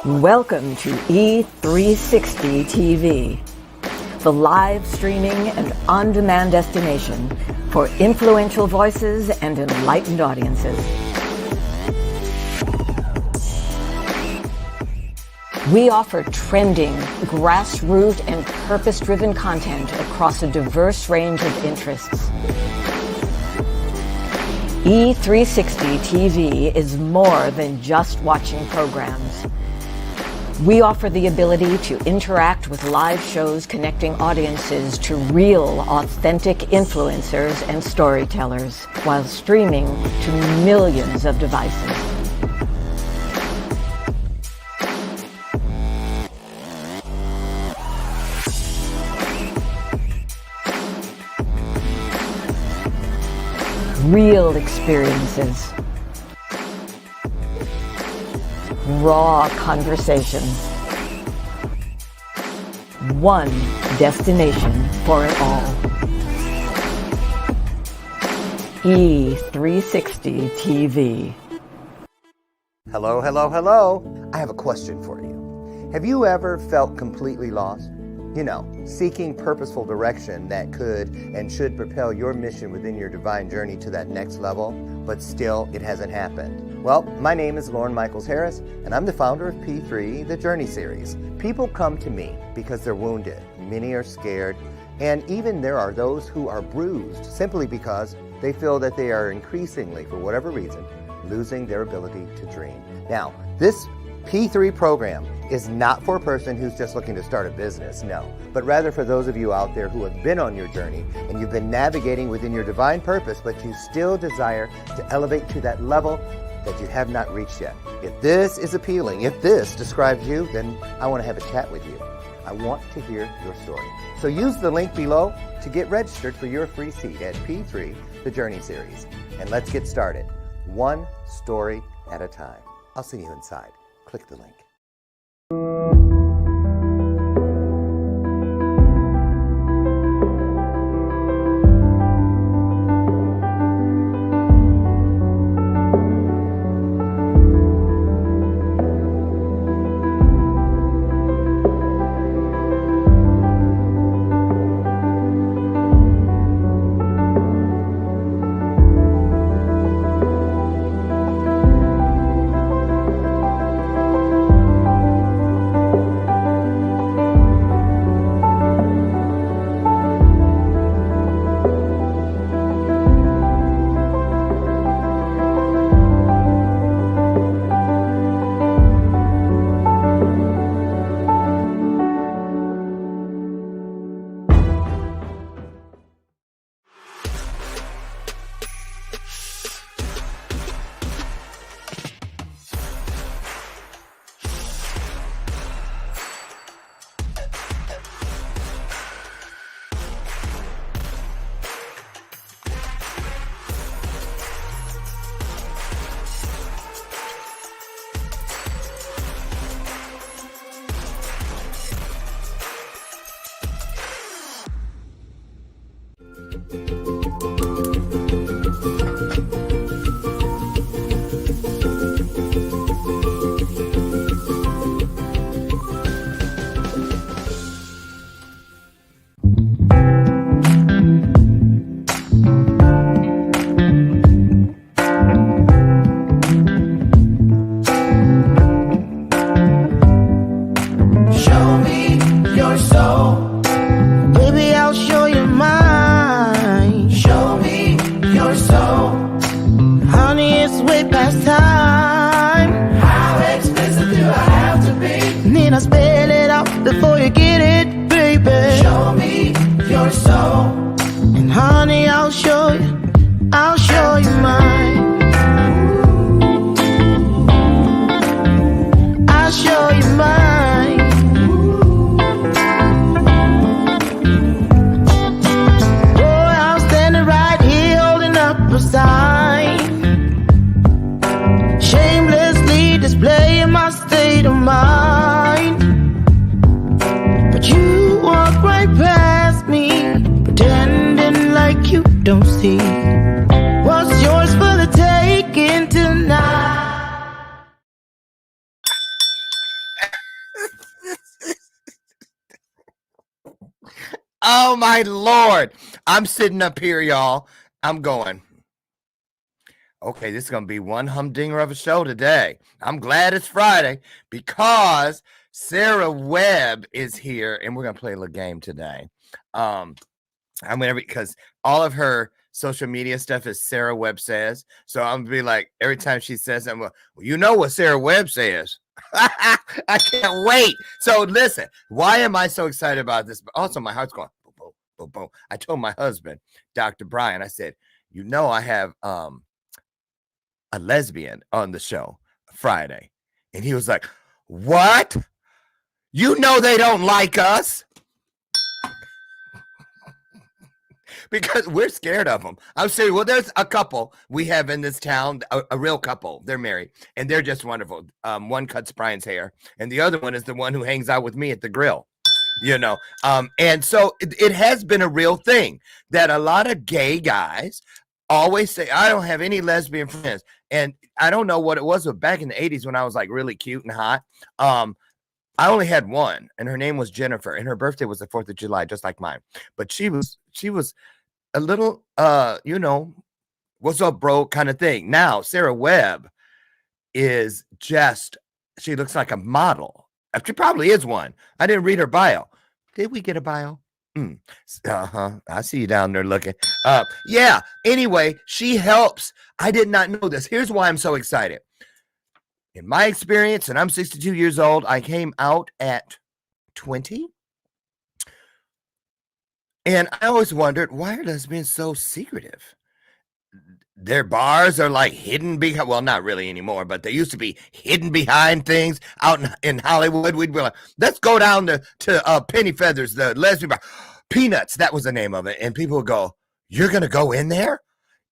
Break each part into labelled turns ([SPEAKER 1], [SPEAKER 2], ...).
[SPEAKER 1] Welcome to E360 TV, the live streaming and on-demand destination for influential voices and enlightened audiences. We offer trending, grassroots, and purpose-driven content across a diverse range of interests. E360 TV is more than just watching programs. We offer the ability to interact with live shows connecting audiences to real, authentic influencers and storytellers while streaming to millions of devices. Real experiences. Raw conversations. One destination for it all. E360 TV.
[SPEAKER 2] Hello, hello, hello. I have a question for you. Have you ever felt completely lost? You know, seeking purposeful direction that could and should propel your mission within your divine journey to that next level, but still it hasn't happened. Well, my name is Lauren Michaels Harris, and I'm the founder of P3, the Journey Series. People come to me because they're wounded. Many are scared, and even there are those who are bruised simply because they feel that they are increasingly, for whatever reason, losing their ability to dream. Now, this P3 program is not for a person who's just looking to start a business, no, but rather for those of you out there who have been on your journey and you've been navigating within your divine purpose, but you still desire to elevate to that level that you have not reached yet. If this is appealing, if this describes you, then I want to have a chat with you. I want to hear your story. So use the link below to get registered for your free seat at P3, the Journey Series. And let's get started, one story at a time. I'll see you inside. Click the link.
[SPEAKER 3] Shamelessly displaying my state of mind, but you walk right past me, pretending like you don't see what's yours for the taking tonight.
[SPEAKER 2] Oh my Lord. I'm sitting up here, y'all. I'm going, okay, this is going to be one humdinger of a show today. I'm glad it's Friday because Sara Webb is here and we're going to play a little game today. I'm going to, because all of her social media stuff is Sara Webb says. So I'm going to be like, every time she says something, well, you know what Sara Webb says. I can't wait. So listen, why am I so excited about this? But also my heart's going, boom, boom, boom, boom. I told my husband, Dr. Brian, I said, you know, I have a lesbian on the show Friday. And he was like, what? You know they don't like us? Because we're scared of them. I'm saying, well, there's a couple we have in this town, a real couple. They're married, and they're just wonderful. One cuts Brian's hair, and the other one is the one who hangs out with me at the grill. You know, and so it has been a real thing that a lot of gay guys always say, I don't have any lesbian friends. And I don't know what it was, but back in the 80s when I was like really cute and hot, I only had one, and her name was Jennifer, and her birthday was the 4th of July, just like mine. But she was a little, you know, what's up, bro, kind of thing. Now, Sara Webb is just, she looks like a model. She probably is one. I didn't read her bio. Did we get a bio? I see you down there looking. Yeah. Anyway, she helps. I did not know this. Here's why I'm so excited. In my experience, and I'm 62 years old, I came out at 20. And I always wondered, why are lesbians so secretive? Their bars are like hidden behind, well, not really anymore, but they used to be hidden behind things out in Hollywood. We'd be like, let's go down to Penny Feathers, the lesbian bar. Peanuts, that was the name of it. And people would go, you're going to go in there?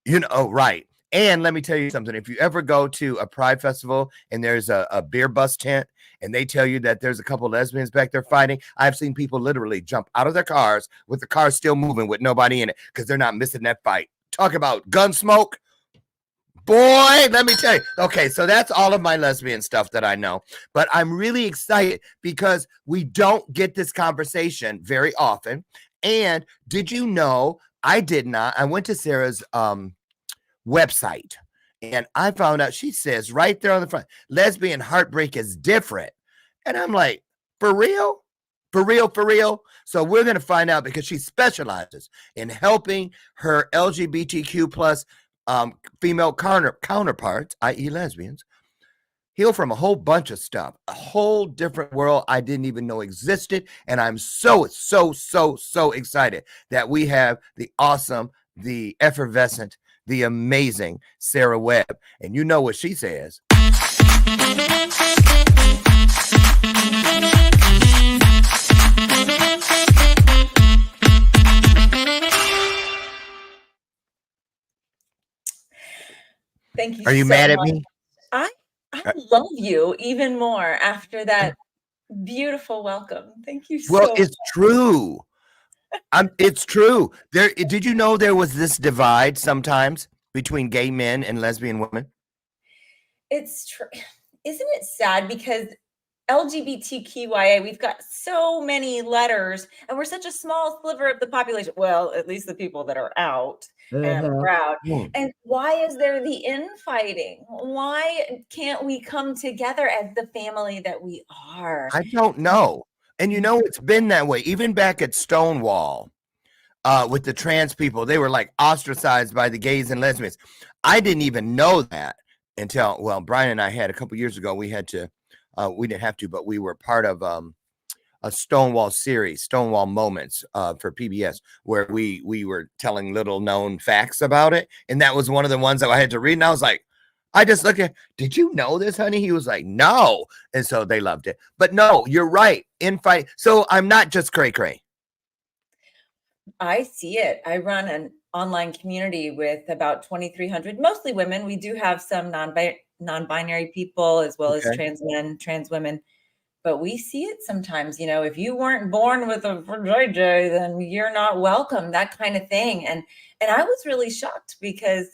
[SPEAKER 2] You know, oh, right. And let me tell you something. If you ever go to a Pride festival and there's a beer bus tent and they tell you that there's a couple lesbians back there fighting, I've seen people literally jump out of their cars with the car still moving with nobody in it because they're not missing that fight. Talk about gun smoke. Boy, let me tell you. Okay, so that's all of my lesbian stuff that I know. But I'm really excited because we don't get this conversation very often. And did you know, I did not. I went to Sarah's website and I found out she says right there on the front, lesbian heartbreak is different. And I'm like, for real? For real, for real. So we're going to find out because she specializes in helping her LGBTQ plus female counterparts, i.e. lesbians, heal from a whole bunch of stuff, a whole different world I didn't even know existed. And I'm so excited that we have the awesome, the effervescent, the amazing Sara Webb. And you know what she says.
[SPEAKER 4] Thank you.
[SPEAKER 2] Are you
[SPEAKER 4] so
[SPEAKER 2] mad at
[SPEAKER 4] much.
[SPEAKER 2] me?
[SPEAKER 4] I love you even more after that beautiful welcome. Thank you so
[SPEAKER 2] Well, it's true. It's true. Did you know there was this divide sometimes between gay men and lesbian women?
[SPEAKER 4] It's true. Isn't it sad because LGBTQIA, we've got so many letters and we're such a small sliver of the population. Well, at least the people that are out and proud. And why is there the infighting? Why can't we come together as the family that we are?
[SPEAKER 2] I don't know. And you know, it's been that way. Even back at Stonewall, with the trans people, they were like ostracized by the gays and lesbians. I didn't even know that until, well, Brian and I had a couple years ago, we had to, we didn't have to, but we were part of a Stonewall series, Stonewall Moments for PBS, where we were telling little known facts about it. And that was one of the ones that I had to read. And I was like, I just look at, did you know this, honey? He was like, no. And so they loved it. But no, you're right. Infight. So I'm not just cray cray.
[SPEAKER 4] I see it. I run an online community with about 2,300, mostly women. We do have some non-binary people as well as trans men, trans women, but we see it sometimes. You know, if you weren't born with a JJ, then you're not welcome, that kind of thing. And I was really shocked because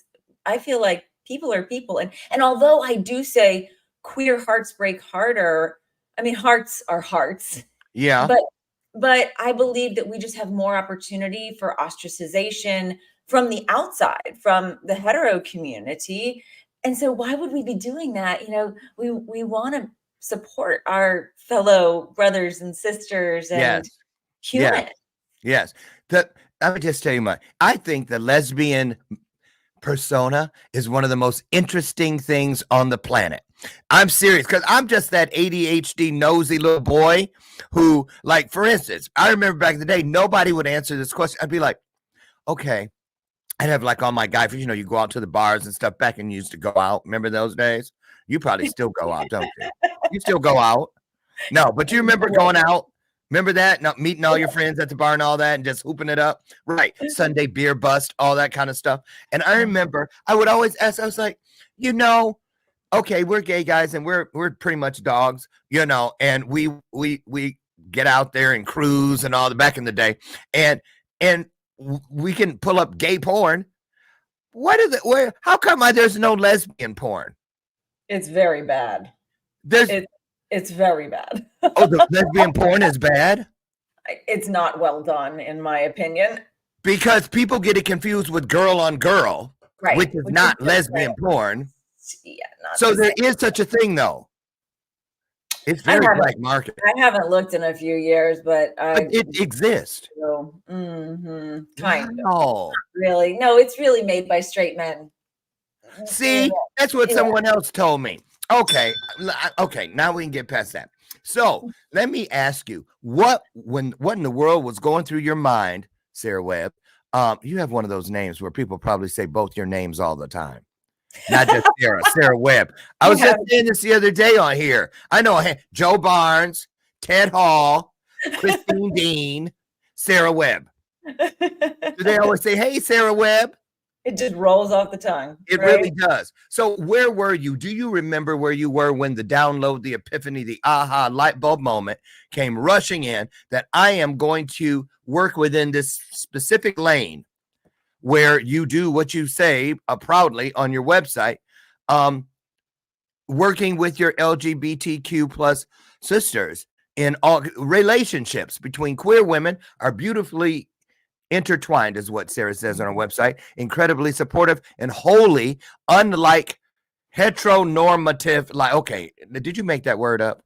[SPEAKER 4] I feel like people are people. And although I do say queer hearts break harder, I mean, hearts are hearts.
[SPEAKER 2] Yeah.
[SPEAKER 4] But but I believe that we just have more opportunity for ostracization from the outside, from the hetero community. And so why would we be doing that? You know, we want to support our fellow brothers and sisters and
[SPEAKER 2] Yes. Yes.
[SPEAKER 4] humans.
[SPEAKER 2] Yes. Let me just tell you I think the lesbian persona is one of the most interesting things on the planet. I'm serious, because I'm just that ADHD nosy little boy who, like, for instance, I remember back in the day, nobody would answer this question. I'd be like, okay. I'd have, like, all my guy friends, you know, you go out to the bars and stuff back and you used to go out. Remember those days? You probably still go out, don't you? You still go out? No, but you remember going out? Remember that? Not meeting all your friends at the bar and all that and just hooping it up? Right. Sunday beer bust, all that kind of stuff. And I remember I would always ask, I was like, you know, okay, we're gay guys and we're pretty much dogs, you know, and we get out there and cruise and all the back in the day. And we can pull up gay porn. How come there's no lesbian porn?
[SPEAKER 4] It's very bad. It's very bad.
[SPEAKER 2] Oh, the lesbian porn is bad?
[SPEAKER 4] It's not well done, in my opinion.
[SPEAKER 2] Because people get it confused with girl on girl,
[SPEAKER 4] right,
[SPEAKER 2] which is not lesbian porn.
[SPEAKER 4] Yeah, not
[SPEAKER 2] so there is such a thing, though. It's very black market.
[SPEAKER 4] I haven't looked in a few years, but
[SPEAKER 2] it exists.
[SPEAKER 4] So, kind
[SPEAKER 2] of.
[SPEAKER 4] Not really. No, it's really made by straight men.
[SPEAKER 2] See, that's what someone else told me. Okay, now we can get past that. So let me ask you, what in the world was going through your mind, Sara Webb? You have one of those names where people probably say both your names all the time. Not just Sara Webb. I was just saying this the other day on here. I know Joe Barnes, Ted Hall, Christine Dean, Sara Webb. Do they always say, hey, Sara Webb?
[SPEAKER 4] It just rolls off the tongue.
[SPEAKER 2] It really does. So where were you? Do you remember where you were when the download, the epiphany, the aha light bulb moment came rushing in that I am going to work within this specific lane where you do what you say proudly on your website, working with your LGBTQ plus sisters in all relationships between queer women are beautifully intertwined, is what Sara says on her website, incredibly supportive and wholly unlike heteronormative. Like, okay, did you make that word up?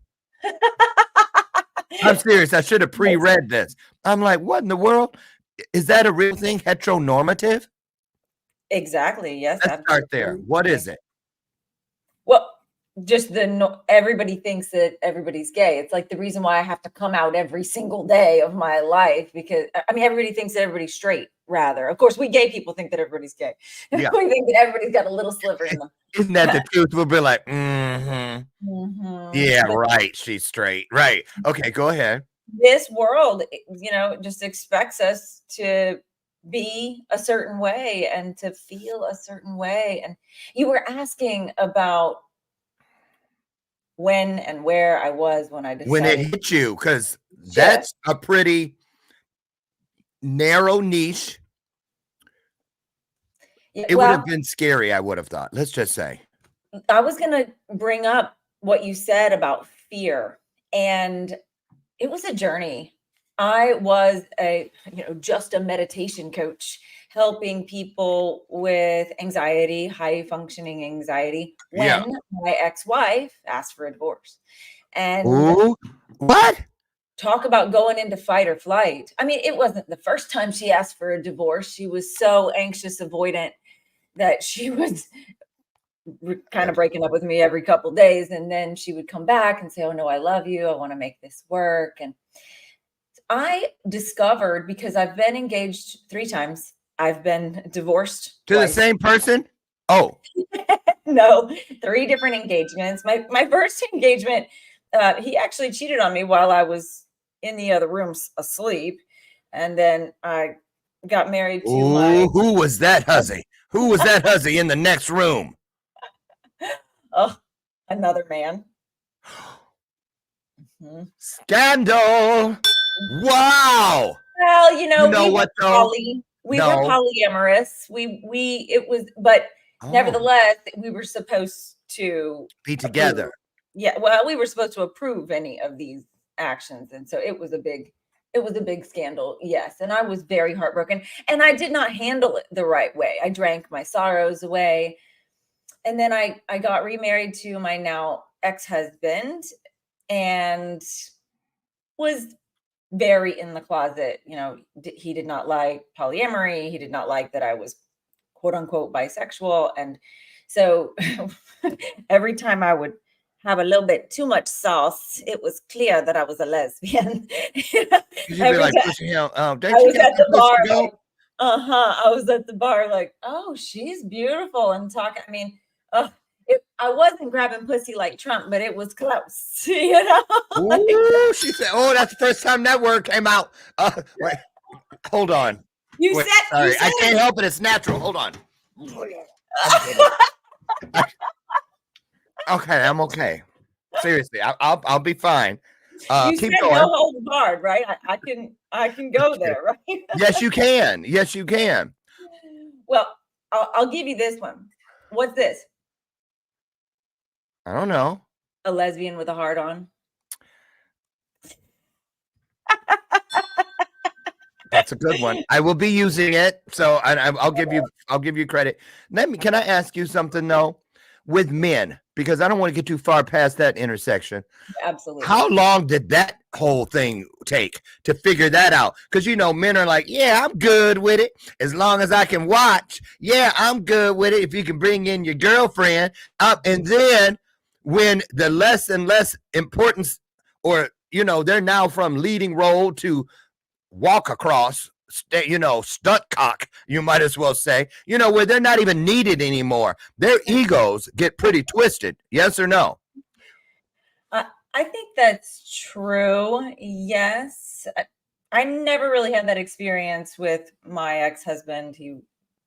[SPEAKER 2] I'm serious. I should have pre-read this. I'm like, what in the world? Is that a real thing? Heteronormative?
[SPEAKER 4] Exactly. Yes.
[SPEAKER 2] Let's start there. What is it?
[SPEAKER 4] Well, just everybody thinks that everybody's gay. It's like the reason why I have to come out every single day of my life, because I mean, everybody thinks that everybody's straight, rather. Of course, we gay people think that everybody's gay. Yeah. We think that everybody's got a little sliver in them.
[SPEAKER 2] Isn't that the truth? We'll be like, yeah, right. She's straight. Right. Okay, go ahead.
[SPEAKER 4] This world, just expects us to be a certain way and to feel a certain way. And you were asking about when and where I was when I decided.
[SPEAKER 2] When it hit you, because that's a pretty narrow niche. Yeah, it would have been scary, I would have thought. Let's just say.
[SPEAKER 4] I was going to bring up what you said about fear, and it was a journey. I was just a meditation coach, helping people with anxiety, high functioning anxiety, when my ex-wife asked for a divorce. And
[SPEAKER 2] what?
[SPEAKER 4] Talk about going into fight or flight. I mean, it wasn't the first time she asked for a divorce. She was so anxious, avoidant that she was kind of breaking up with me every couple of days. And then she would come back and say, oh no, I love you. I want to make this work. And I discovered, because I've been engaged 3 times. I've been divorced
[SPEAKER 2] to twice. The same person? Oh,
[SPEAKER 4] no, 3 different engagements. My first engagement, he actually cheated on me while I was in the other room asleep. And then I got married to
[SPEAKER 2] who was that hussy? Who was that hussy in the next room?
[SPEAKER 4] Oh, another man.
[SPEAKER 2] Scandal. Wow.
[SPEAKER 4] Well, we
[SPEAKER 2] what though?
[SPEAKER 4] We were polyamorous. But nevertheless, we were supposed to
[SPEAKER 2] be together.
[SPEAKER 4] Yeah. Well, we were supposed to approve any of these actions. And so it was a big It was a big scandal, yes, and I was very heartbroken, and I did not handle it the right way. I drank my sorrows away, and then I got remarried to my now ex-husband and was very in the closet. He did not like polyamory. He did not like that I was quote unquote bisexual. And so every time I would have a little bit too much sauce, it was clear that I was a lesbian.
[SPEAKER 2] You'd be like, pushing him. Don't
[SPEAKER 4] I
[SPEAKER 2] you
[SPEAKER 4] was
[SPEAKER 2] got
[SPEAKER 4] at the
[SPEAKER 2] someplace
[SPEAKER 4] bar,
[SPEAKER 2] to go?
[SPEAKER 4] like, I was at the bar, like, oh, she's beautiful, and talking. I mean, I wasn't grabbing pussy like Trump, but it was close,
[SPEAKER 2] Ooh, she said, "Oh, that's the first time that word came out." Wait, hold on.
[SPEAKER 4] You
[SPEAKER 2] Sorry,
[SPEAKER 4] said
[SPEAKER 2] I can't help it. It's natural. Hold on. Okay, I'm okay. Seriously, I'll be fine.
[SPEAKER 4] You
[SPEAKER 2] keep
[SPEAKER 4] said
[SPEAKER 2] going.
[SPEAKER 4] no holds barred, right? I can go there, right?
[SPEAKER 2] Yes, you can. Yes, you can.
[SPEAKER 4] Well, I'll give you this one. What's this?
[SPEAKER 2] I don't know.
[SPEAKER 4] A lesbian with a heart on.
[SPEAKER 2] That's a good one. I will be using it, so I'll give you credit. Can I ask you something though? With men, because I don't want to get too far past that intersection.
[SPEAKER 4] Absolutely.
[SPEAKER 2] How long did that whole thing take to figure that out? Because men are like, yeah, I'm good with it as long as I can watch. Yeah, I'm good with it if you can bring in your girlfriend up. And then when the less and less importance, or they're now from leading role to walk across, stunt cock, you might as well say, where they're not even needed anymore. Their egos get pretty twisted. Yes or no?
[SPEAKER 4] I think that's true. Yes. I never really had that experience with my ex-husband. He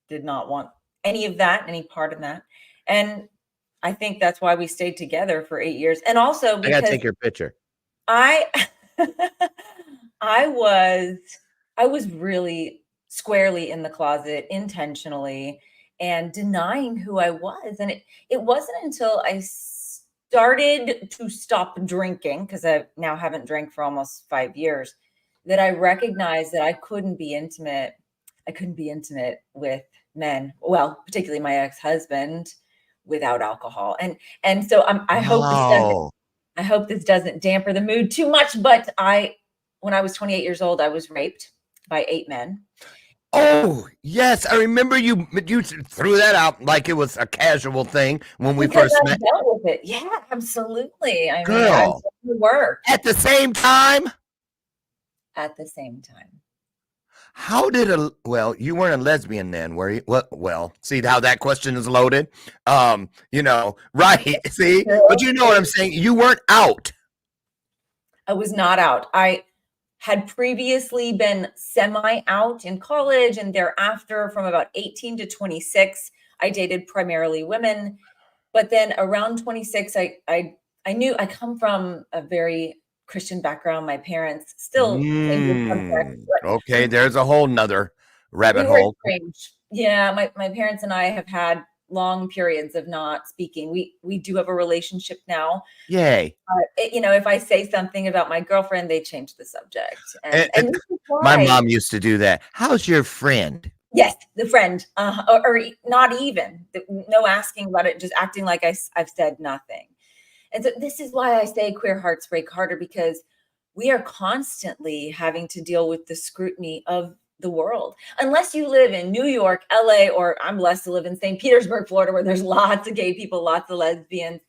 [SPEAKER 4] did not want any of that, any part of that. And I think that's why we stayed together for 8 years. And also because
[SPEAKER 2] I gotta take your picture.
[SPEAKER 4] I was really squarely in the closet intentionally and denying who I was. And it wasn't until I started to stop drinking, because I now haven't drank for almost 5 years, that I recognized that I couldn't be intimate. I couldn't be intimate with men, well, particularly my ex-husband, without alcohol. And so I hope this doesn't damper the mood too much, but when I was 28 years old, I was raped by 8 men.
[SPEAKER 2] Oh, yes. I remember you threw that out like it was a casual thing when we first met.
[SPEAKER 4] Dealt with it. Yeah, absolutely. I
[SPEAKER 2] Girl,
[SPEAKER 4] mean, I did the work.
[SPEAKER 2] At the same time?
[SPEAKER 4] At the same time.
[SPEAKER 2] How did you weren't a lesbian then, were you? Well, see how that question is loaded? Right. See? But you know what I'm saying? You weren't out.
[SPEAKER 4] I was not out. I had previously been semi-out in college, and thereafter from about 18 to 26, I dated primarily women. But then around 26, I knew I come from a very Christian background. My parents still
[SPEAKER 2] okay, there's a whole nother rabbit hole.
[SPEAKER 4] Strange. Yeah, my parents and I have had long periods of not speaking. We do have a relationship now.
[SPEAKER 2] Yay.
[SPEAKER 4] If I say something about my girlfriend, they change the subject. And
[SPEAKER 2] my mom used to do that. How's your friend?
[SPEAKER 4] Yes, the friend, or not even, no asking about it, just acting like I've said nothing. And so this is why I say queer hearts break harder, because we are constantly having to deal with the scrutiny of the world. Unless you live in New York, LA, or I'm blessed to live in St. Petersburg, Florida, where there's lots of gay people, lots of lesbians.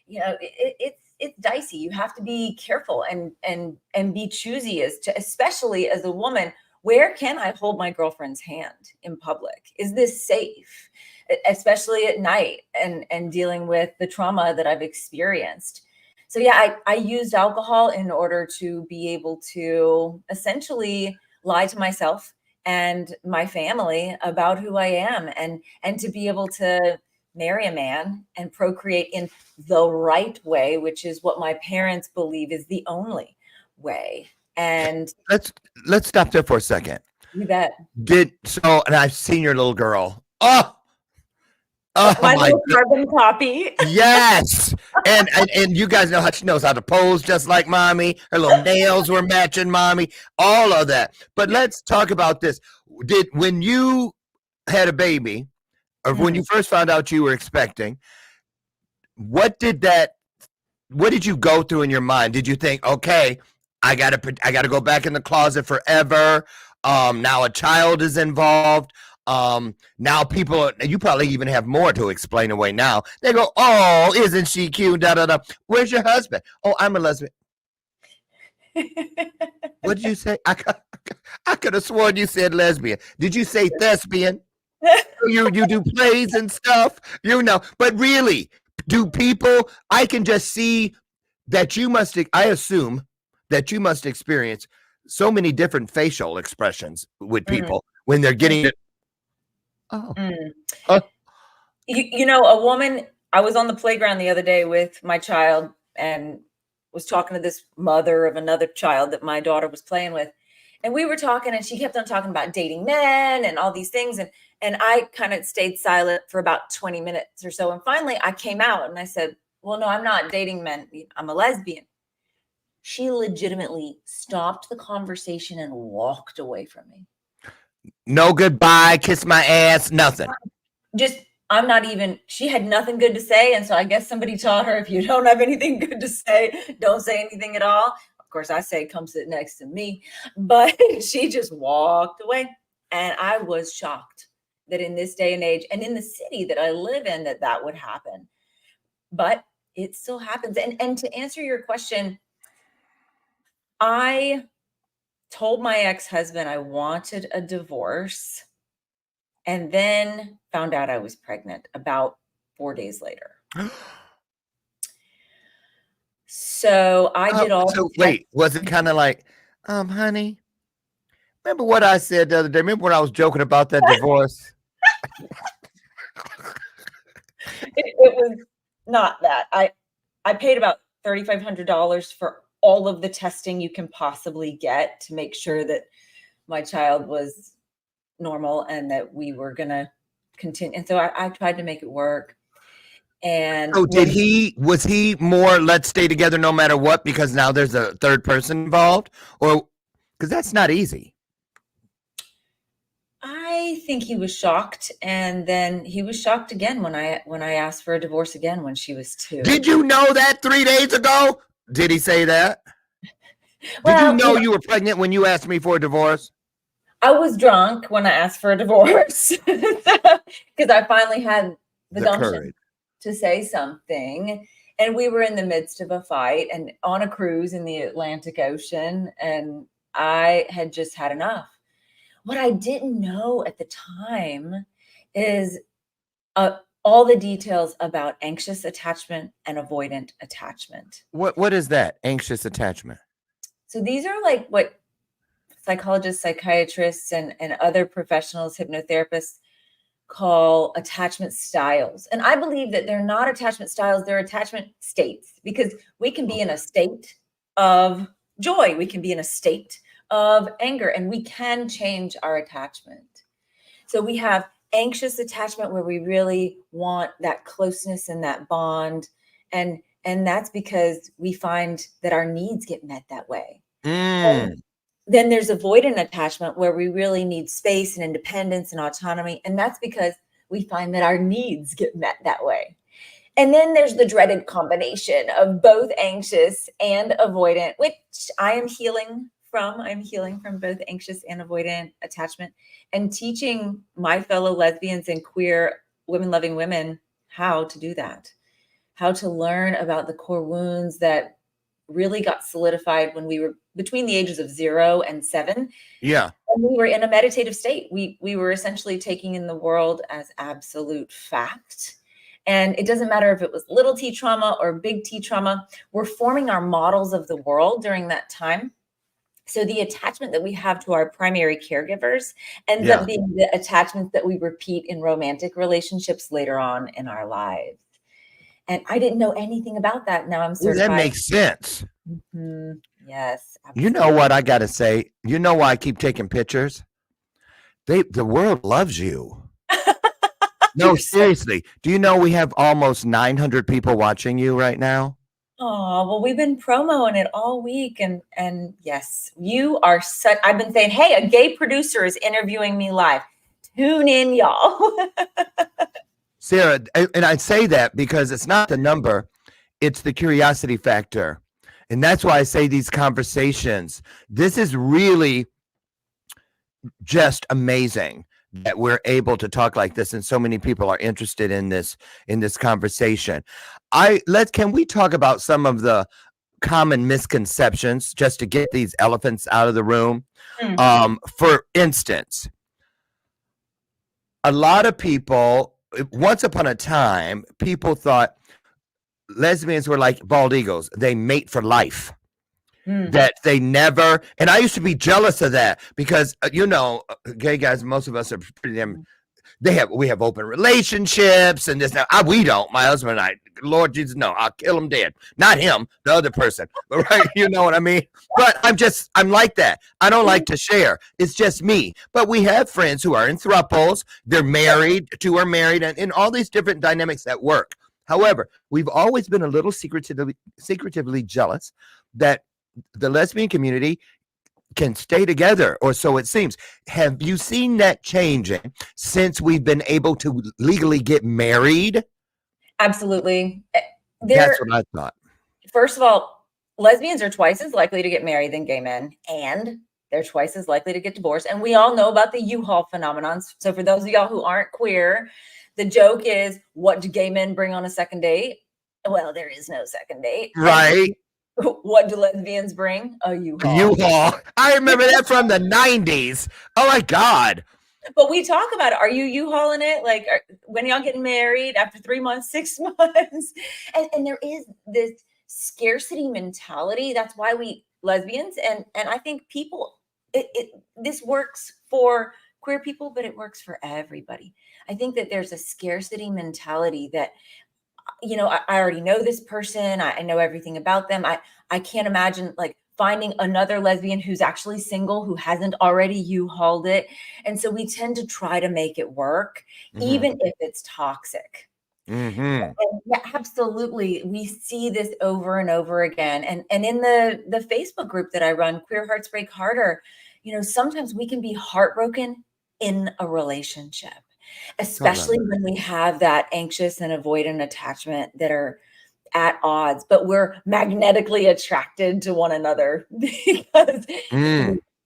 [SPEAKER 4] It's dicey. You have to be careful and be choosy especially as a woman. Where can I hold my girlfriend's hand in public? Is this safe? Especially at night and dealing with the trauma that I've experienced. So yeah, I used alcohol in order to be able to essentially lie to myself and my family about who I am, and to be able to marry a man and procreate in the right way, which is what my parents believe is the only way. And
[SPEAKER 2] let's stop there for a second.
[SPEAKER 4] You bet.
[SPEAKER 2] And I've seen your little girl. Oh, Oh
[SPEAKER 4] My
[SPEAKER 2] my
[SPEAKER 4] little carbon copy.
[SPEAKER 2] Yes. And you guys know how she knows how to pose just like mommy. Her little nails were matching mommy, all of that. But let's talk about this. When you had a baby, or when you first found out you were expecting, what did you go through in your mind? Did you think, okay, I gotta go back in the closet forever? Now a child is involved. Now you probably even have more to explain away now. They go, oh, isn't she cute? Da da da. Where's your husband? Oh, I'm a lesbian. What did you say? I could have sworn you said lesbian. Did you say thespian? You do plays and stuff, but really, do people, I can just see that I assume that you must experience so many different facial expressions with people when they're getting it. Oh.
[SPEAKER 4] A woman, I was on the playground the other day with my child and was talking to this mother of another child that my daughter was playing with. And we were talking and she kept on talking about dating men and all these things. And I kind of stayed silent for about 20 minutes or so. And finally I came out and I said, well, no, I'm not dating men. I'm a lesbian. She legitimately stopped the conversation and walked away from me.
[SPEAKER 2] No goodbye, kiss my ass, nothing.
[SPEAKER 4] She had nothing good to say. And so I guess somebody taught her, if you don't have anything good to say, don't say anything at all. Of course, I say, come sit next to me. But she just walked away. And I was shocked that in this day and age and in the city that I live in, that would happen. But it still happens. And to answer your question, I told my ex-husband I wanted a divorce and then found out I was pregnant about 4 days later. So I did all.
[SPEAKER 2] So wait, was it kind of like, honey, remember what I said the other day? Remember when I was joking about that divorce?
[SPEAKER 4] It was not that. I paid about $3,500 for all of the testing you can possibly get to make sure that my child was normal and that we were going to continue. And so I tried to make it work. And
[SPEAKER 2] so was he more, let's stay together no matter what, because now there's a third person involved? Or, because that's not easy.
[SPEAKER 4] I think he was shocked, and then he was shocked again when I asked for a divorce again when she was 2.
[SPEAKER 2] Did you know that 3 days ago? Did he say that?
[SPEAKER 4] Well,
[SPEAKER 2] did you know you were pregnant when you asked me for a divorce?
[SPEAKER 4] I was drunk when I asked for a divorce because I finally had the gumption
[SPEAKER 2] courage
[SPEAKER 4] to say something. And we were in the midst of a fight and on a cruise in the Atlantic Ocean, and I had just had enough. What I didn't know at the time is all the details about anxious attachment and avoidant attachment.
[SPEAKER 2] What is that? Anxious attachment?
[SPEAKER 4] So these are like what psychologists, psychiatrists, and other professionals, hypnotherapists, call attachment styles. And I believe that they're not attachment styles, they're attachment states, because we can be in a state of joy, we can be in a state of anger, and we can change our attachment. So we have anxious attachment where we really want that closeness and that bond. And that's because we find that our needs get met that way. Then there's avoidant attachment where we really need space and independence and autonomy. And that's because we find that our needs get met that way. And then there's the dreaded combination of both anxious and avoidant, which I am healing from. I'm healing from both anxious and avoidant attachment and teaching my fellow lesbians and queer women-loving women how to do that, how to learn about the core wounds that really got solidified when we were between the ages of 0 and 7.
[SPEAKER 2] Yeah.
[SPEAKER 4] And we were in a meditative state. We were essentially taking in the world as absolute fact. And it doesn't matter if it was little T trauma or big T trauma, we're forming our models of the world during that time. So the attachment that we have to our primary caregivers ends up being the attachment that we repeat in romantic relationships later on in our lives. And I didn't know anything about that. Now I'm certified.
[SPEAKER 2] That makes sense.
[SPEAKER 4] Mm-hmm. Yes. Absolutely.
[SPEAKER 2] You know what I got to say? You know why I keep taking pictures? The world loves you. No, seriously. Do you know we have almost 900 people watching you right now?
[SPEAKER 4] Oh, well, we've been promoting it all week. And yes, you are such, I've been saying, hey, a gay producer is interviewing me live. Tune in, y'all.
[SPEAKER 2] Sara, and I say that because it's not the number, it's the curiosity factor. And that's why I say these conversations. This is really just amazing that we're able to talk like this and so many people are interested in this conversation. Can we talk about some of the common misconceptions just to get these elephants out of the room? For instance, a lot of people, once upon a time, people thought lesbians were like bald eagles. They mate for life. That they never, and I used to be jealous of that because gay guys, most of us are pretty damn. We have open relationships and this now. We don't. My husband and I, Lord Jesus, no, I'll kill him dead. Not him, the other person. But right, you know what I mean? But I'm like that. I don't like to share. It's just me. But we have friends who are in thruples. They're married, two are married, and all these different dynamics that work. However, we've always been a little secretively jealous that the lesbian community can stay together, or so it seems. Have you seen that changing since we've been able to legally get married?
[SPEAKER 4] Absolutely.
[SPEAKER 2] That's what I thought.
[SPEAKER 4] First of all, lesbians are twice as likely to get married than gay men, and they're twice as likely to get divorced. And we all know about the U-Haul phenomenon. So for those of y'all who aren't queer, the joke is, what do gay men bring on a second date? Well, there is no second date.
[SPEAKER 2] Right.
[SPEAKER 4] What do lesbians bring? A U-Haul.
[SPEAKER 2] U-Haul. I remember that from the 90s. Oh my God.
[SPEAKER 4] But we talk about it. Are you U-Hauling it? Like, when y'all getting married after 3 months, 6 months? And there is this scarcity mentality. That's why we lesbians and I think people, this works for queer people, but it works for everybody. I think that there's a scarcity mentality that, I already know this person. I know everything about them. I can't imagine like finding another lesbian who's actually single, who hasn't already U-Hauled it. And so we tend to try to make it work, even if it's toxic. And yeah, absolutely. We see this over and over again. And in the Facebook group that I run, Queer Hearts Break Harder, sometimes we can be heartbroken in a relationship, especially when we have that anxious and avoidant attachment that are at odds, but we're magnetically attracted to one another because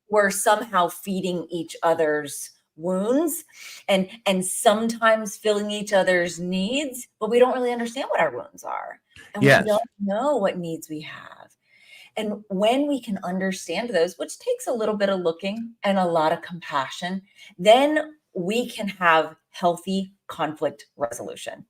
[SPEAKER 4] we're somehow feeding each other's wounds and sometimes filling each other's needs, but we don't really understand what our wounds are. And we don't know what needs we have. And when we can understand those, which takes a little bit of looking and a lot of compassion, then we can have healthy conflict resolution.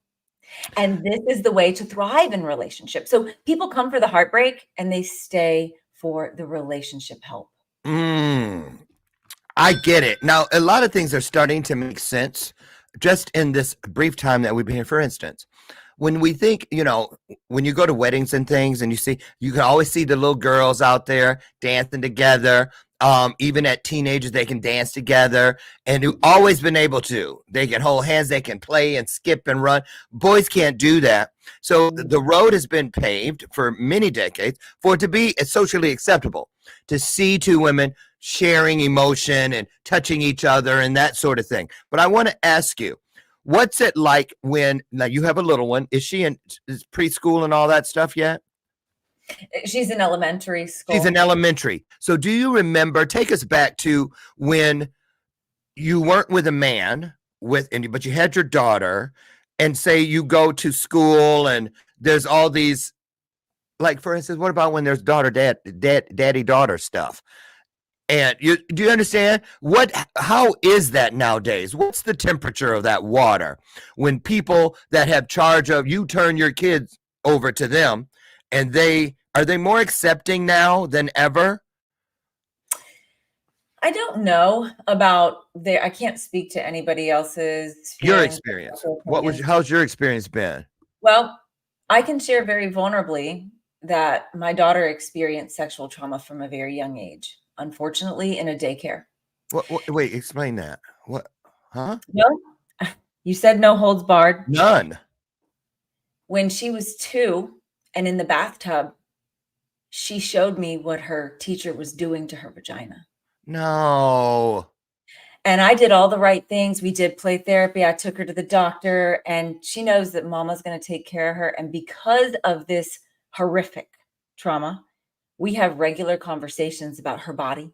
[SPEAKER 4] And this is the way to thrive in relationships. So people come for the heartbreak and they stay for the relationship help.
[SPEAKER 2] I get it. Now, a lot of things are starting to make sense just in this brief time that we've been here. For instance, when we think, when you go to weddings and things and you can always see the little girls out there dancing together. Even at teenagers, they can dance together and who've always been able to. They can hold hands, they can play and skip and run. Boys can't do that. So the road has been paved for many decades for it to be socially acceptable to see two women sharing emotion and touching each other and that sort of thing. But I want to ask you, what's it like now you have a little one. Is she in preschool and all that stuff yet?
[SPEAKER 4] She's in elementary school.
[SPEAKER 2] She's in elementary. So do you remember, take us back to when you weren't with a man but you had your daughter, and say you go to school and there's all these, like, for instance, what about when there's daddy daughter stuff? And do you understand how is that nowadays? What's the temperature of that water when people that have charge of, you turn your kids over to them, and are they more accepting now than ever?
[SPEAKER 4] I don't know about I can't speak to anybody else's
[SPEAKER 2] your experience. How's your experience been?
[SPEAKER 4] Well, I can share very vulnerably that my daughter experienced sexual trauma from a very young age, unfortunately, in a daycare.
[SPEAKER 2] Wait, explain that. What? Huh?
[SPEAKER 4] No. You said no holds barred.
[SPEAKER 2] None.
[SPEAKER 4] When she was 2 and in the bathtub, she showed me what her teacher was doing to her vagina.
[SPEAKER 2] No.
[SPEAKER 4] And I did all the right things. We did play therapy. I took her to the doctor, and she knows that mama's going to take care of her. And because of this horrific trauma, we have regular conversations about her body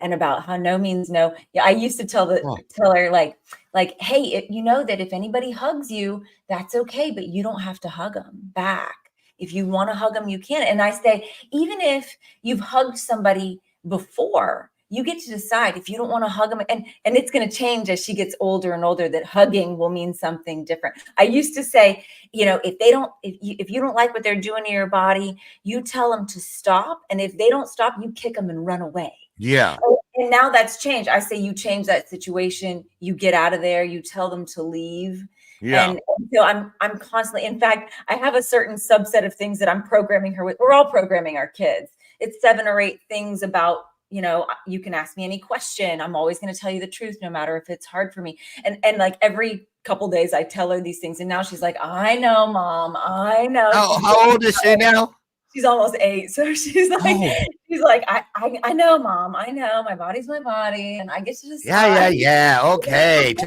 [SPEAKER 4] and about how no means no. Yeah, I used to tell her like, hey, you know that if anybody hugs you, that's okay, but you don't have to hug them back. If you want to hug them, you can. And I say, even if you've hugged somebody before, you get to decide if you don't want to hug them. And it's going to change as she gets older and older, that hugging will mean something different. I used to say, if you don't like what they're doing to your body, you tell them to stop. And if they don't stop, you kick them and run away.
[SPEAKER 2] Yeah.
[SPEAKER 4] And now that's changed. I say, you change that situation, you get out of there, you tell them to leave.
[SPEAKER 2] Yeah.
[SPEAKER 4] And so I'm constantly, in fact, I have a certain subset of things that I'm programming her with. We're all programming our kids. It's 7 or 8 things about, you can ask me any question. I'm always going to tell you the truth, no matter if it's hard for me. And like every couple days I tell her these things. And now she's like, I know, Mom, I know.
[SPEAKER 2] How old is she now?
[SPEAKER 4] She's almost 8. So she's like, I know, Mom, I know, my body's my body. And I get to decide.
[SPEAKER 2] Yeah. Okay.
[SPEAKER 4] I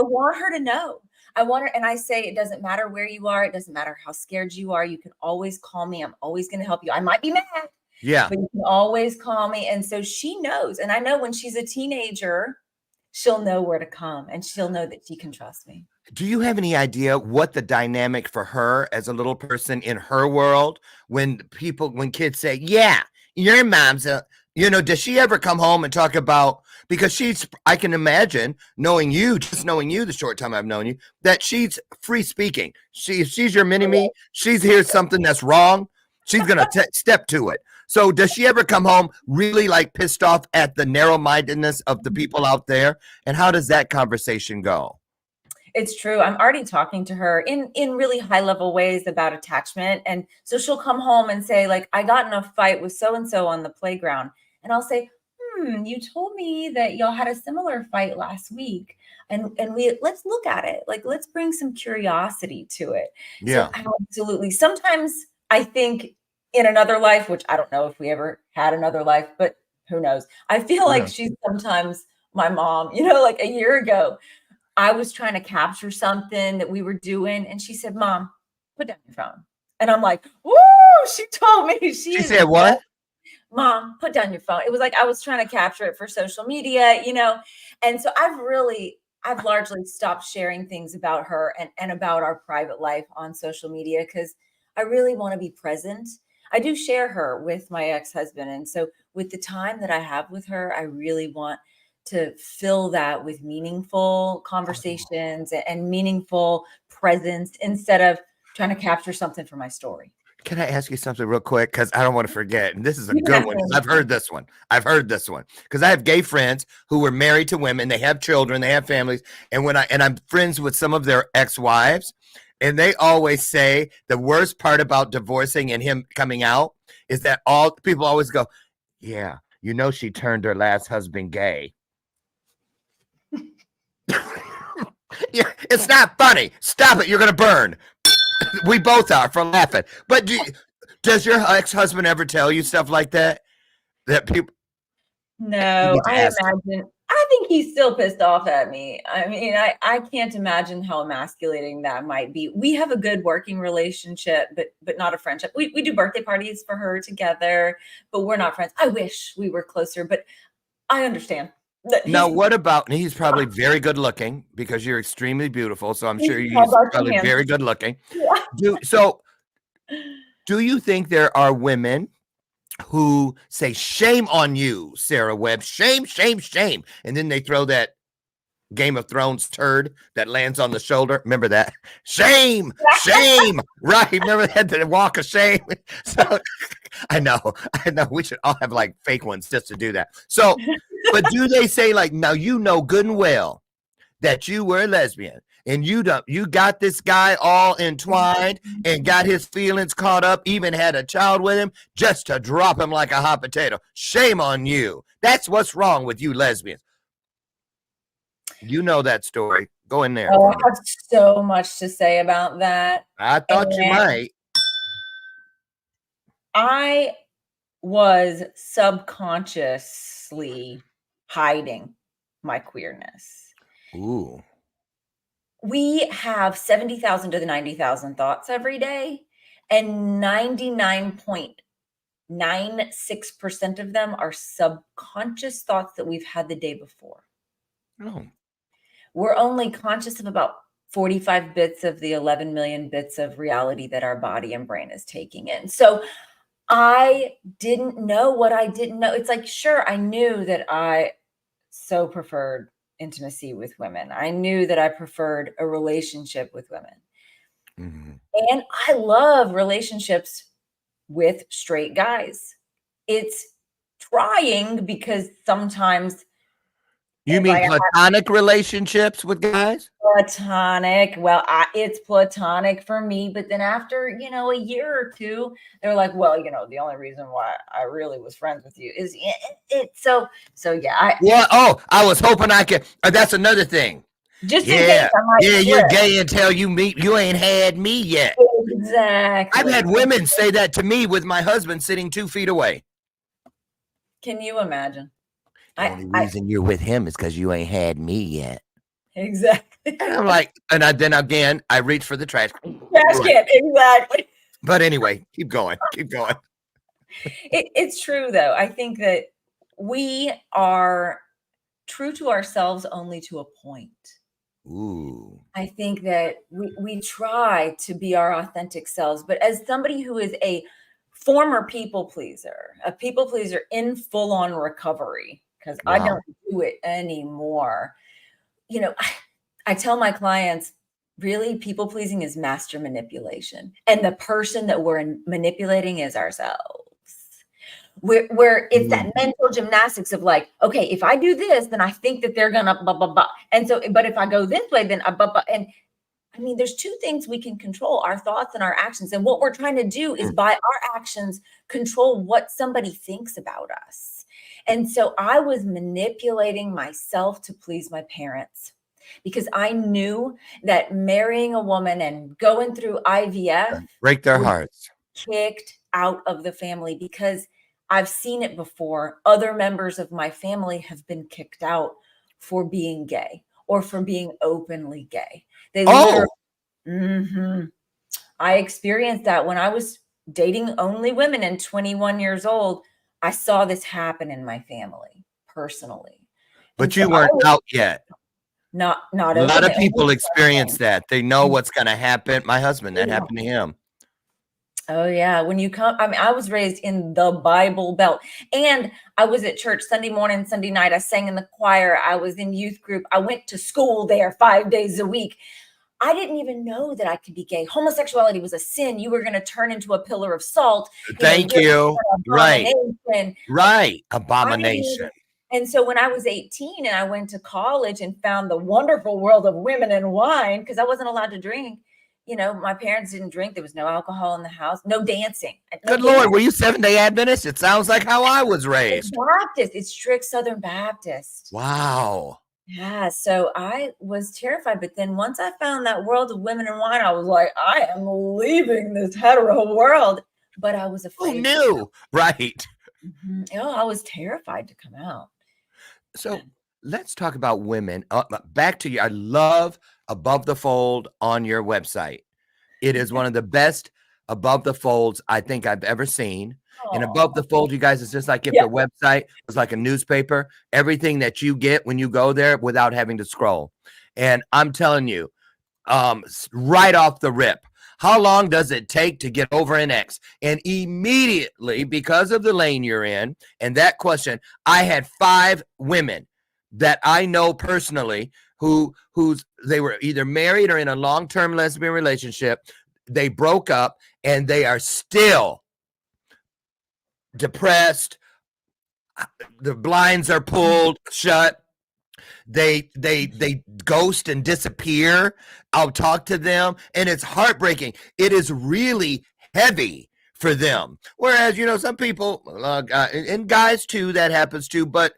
[SPEAKER 4] want her to know. I want her, and I say, it doesn't matter where you are. It doesn't matter how scared you are. You can always call me. I'm always going to help you. I might be mad.
[SPEAKER 2] Yeah.
[SPEAKER 4] But you can always call me. And so she knows. And I know when she's a teenager, she'll know where to come, and she'll know that she can trust me.
[SPEAKER 2] Do you have any idea what the dynamic for her as a little person in her world, when kids say, yeah, your mom's does she ever come home and talk about, because I can imagine knowing you the short time I've known you, that she's free speaking. She's your mini me. She's hears something that's wrong. She's going to step to it. So does she ever come home really like pissed off at the narrow-mindedness of the people out there? And how does that conversation go?
[SPEAKER 4] It's true. I'm already talking to her in really high level ways about attachment. And so she'll come home and say, like, I got in a fight with so-and-so on the playground. And I'll say, you told me that y'all had a similar fight last week. And let's look at it. Like, let's bring some curiosity to it.
[SPEAKER 2] Yeah.
[SPEAKER 4] So absolutely. Sometimes I think in another life, which I don't know if we ever had another life, but who knows? I feel like she's sometimes my mom. Like a year ago, I was trying to capture something that we were doing, and she said, Mom, put down your phone. And I'm like, woo, she told me. She
[SPEAKER 2] said what?
[SPEAKER 4] Mom, put down your phone. It was like I was trying to capture it for social media, And so I've largely stopped sharing things about her and about our private life on social media, because I really want to be present. I do share her with my ex-husband. And so with the time that I have with her, I really want to fill that with meaningful conversations and meaningful presence, instead of trying to capture something for my story.
[SPEAKER 2] Can I ask you something real quick? Because I don't want to forget. And this is a good one. I've heard this one. Because I have gay friends who were married to women. They have children. They have families. And I'm friends with some of their ex-wives. And they always say the worst part about divorcing and him coming out is that all people always go, yeah, she turned her last husband gay. Yeah, it's not funny. Stop it. You're going to burn. We both are for laughing. But does your ex-husband ever tell you stuff like that? That people?
[SPEAKER 4] No, I think he's still pissed off at me. I mean, I can't imagine how emasculating that might be. We have a good working relationship, but not a friendship. We do birthday parties for her together, but we're not friends. I wish we were closer, but I understand.
[SPEAKER 2] Now, what about, he's probably very good looking, because you're extremely beautiful. So I'm sure he's probably very good looking. Yeah. Do you think there are women who say, shame on you, Sara Webb, shame, shame, shame. And then they throw that Game of Thrones turd that lands on the shoulder. Remember that? Shame, shame. Right. Remember that, the walk of shame. So I know. We should all have like fake ones just to do that. So, but do they say like, now you know good and well that you were a lesbian and you got this guy all entwined and got his feelings caught up, even had a child with him just to drop him like a hot potato. Shame on you. That's what's wrong with you lesbians. You know that story. Go in there.
[SPEAKER 4] Oh, I have so much to say about that.
[SPEAKER 2] I thought you might.
[SPEAKER 4] I was subconsciously hiding my queerness.
[SPEAKER 2] Ooh.
[SPEAKER 4] We have 70,000 to the 90,000 thoughts every day, and 99.96% of them are subconscious thoughts that we've had the day before.
[SPEAKER 2] Oh.
[SPEAKER 4] We're only conscious of about 45 bits of the 11 million bits of reality that our body and brain is taking in. So I didn't know what I didn't know. It's like, sure, I knew that I so preferred intimacy with women. I knew that I preferred a relationship with women.
[SPEAKER 2] Mm-hmm.
[SPEAKER 4] And I love relationships with straight guys. It's trying because sometimes.
[SPEAKER 2] You mean platonic relationships with guys?
[SPEAKER 4] Platonic. Well, it's platonic for me. But then after, a year or two, they're like, well, the only reason why I really was friends with you is it. So yeah.
[SPEAKER 2] I was hoping I could. That's another thing.
[SPEAKER 4] Just in case I might
[SPEAKER 2] slip. You're gay until you ain't had me yet.
[SPEAKER 4] Exactly.
[SPEAKER 2] I've had women say that to me with my husband sitting 2 feet away.
[SPEAKER 4] Can you imagine?
[SPEAKER 2] The only reason you're with him is because you ain't had me yet.
[SPEAKER 4] Exactly.
[SPEAKER 2] And I'm like, then again, I reach for the trash can.
[SPEAKER 4] Exactly.
[SPEAKER 2] But anyway, keep going.
[SPEAKER 4] It's true, though. I think that we are true to ourselves only to a point.
[SPEAKER 2] Ooh.
[SPEAKER 4] I think that we try to be our authentic selves, but as somebody who is a former people pleaser in full-on recovery, because I don't do it anymore. I tell my clients, really, people pleasing is master manipulation. And the person that we're manipulating is ourselves. Where it's that mental gymnastics of like, okay, if I do this, then I think that they're gonna blah, blah, blah. And so, but if I go this way, then blah, blah. And I mean, there's two things we can control: our thoughts and our actions. And what we're trying to do is by our actions, control what somebody thinks about us. And so I was manipulating myself to please my parents because I knew that marrying a woman and going through IVF
[SPEAKER 2] break their hearts,
[SPEAKER 4] kicked out of the family, because I've seen it before. Other members of my family have been kicked out for being gay or for being openly gay. I experienced that when I was dating only women and 21 years old. I saw this happen in my family personally.
[SPEAKER 2] But you weren't out yet.
[SPEAKER 4] Not
[SPEAKER 2] a lot of people experience that. They know what's going to happen. My husband, that happened to him.
[SPEAKER 4] Oh yeah. When you come, I mean, I was raised in the Bible Belt, and I was at church Sunday morning, Sunday night. I sang in the choir. I was in youth group. I went to school there 5 days a week. I didn't even know that I could be gay. Homosexuality was a sin. You were going to turn into a pillar of salt.
[SPEAKER 2] Thank you. Right. Abomination.
[SPEAKER 4] And so when I was 18 and I went to college and found the wonderful world of women and wine, because I wasn't allowed to drink. My parents didn't drink. There was no alcohol in the house, no dancing.
[SPEAKER 2] Good Lord, were you Seventh-day Adventist? It sounds like how I was raised.
[SPEAKER 4] Baptist. It's strict Southern Baptist.
[SPEAKER 2] Wow.
[SPEAKER 4] Yeah, so I was terrified. But then once I found that world of women and wine, I was like, I am leaving this hetero world. But I was afraid.
[SPEAKER 2] Who knew? Right.
[SPEAKER 4] Mm-hmm. I was terrified to come out.
[SPEAKER 2] So let's talk about women. Back to you. I love Above the Fold on your website. It is one of the best above the folds I think I've ever seen. Aww. And Above the Fold, you guys, it's just like if the website was like a newspaper, everything that you get when you go there without having to scroll. And I'm telling you, right off the rip, how long does it take to get over an ex? And immediately, because of the lane you're in and that question, I had 5 women that I know personally who's they were either married or in a long-term lesbian relationship. They broke up and they are still depressed. The blinds are pulled shut. They ghost and disappear. I'll talk to them and it's heartbreaking. It is really heavy for them. Whereas, some people, and guys too, that happens too, but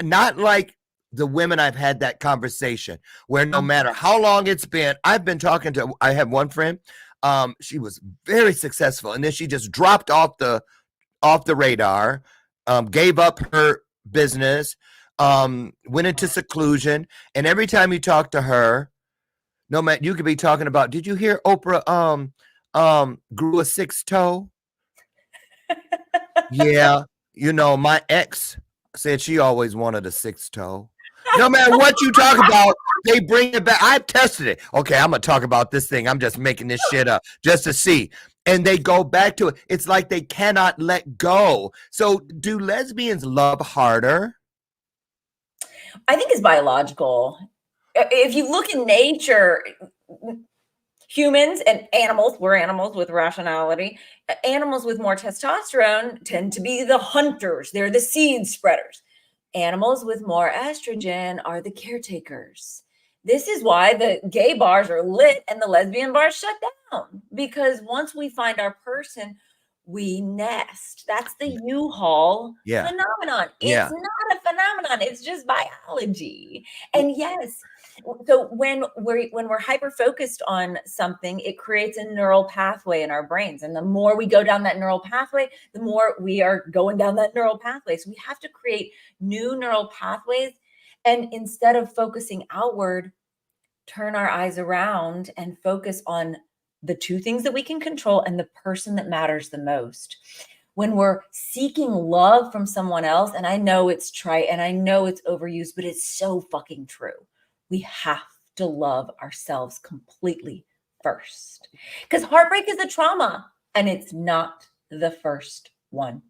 [SPEAKER 2] not like the women I've had that conversation where no matter how long it's been, I've been talking to, I have one friend, she was very successful, and then she just dropped off the radar, gave up her business, went into seclusion, and every time you talk to her, no matter, you could be talking about, did you hear Oprah grew a 6th toe? Yeah, my ex said she always wanted a 6th toe. No matter what you talk about, they bring it back. I've tested it. Okay, I'm gonna talk about this thing. I'm just making this shit up just to see. And they go back to it. It's like they cannot let go. So do lesbians love harder?
[SPEAKER 4] I think it's biological. If you look in nature, humans and animals, we're animals with rationality. Animals with more testosterone tend to be the hunters. They're the seed spreaders. Animals with more estrogen are the caretakers. This is why the gay bars are lit and the lesbian bars shut down. Because once we find our person, we nest. That's the U-Haul phenomenon. It's not a phenomenon. It's just biology. And yes, so when we're hyper focused on something, it creates a neural pathway in our brains. And the more we go down that neural pathway, the more we are going down that neural pathway. So we have to create new neural pathways. And instead of focusing outward, turn our eyes around and focus on the two things that we can control and the person that matters the most. When we're seeking love from someone else, and I know it's trite and I know it's overused, but it's so fucking true. We have to love ourselves completely first. Because heartbreak is a trauma and it's not the first one.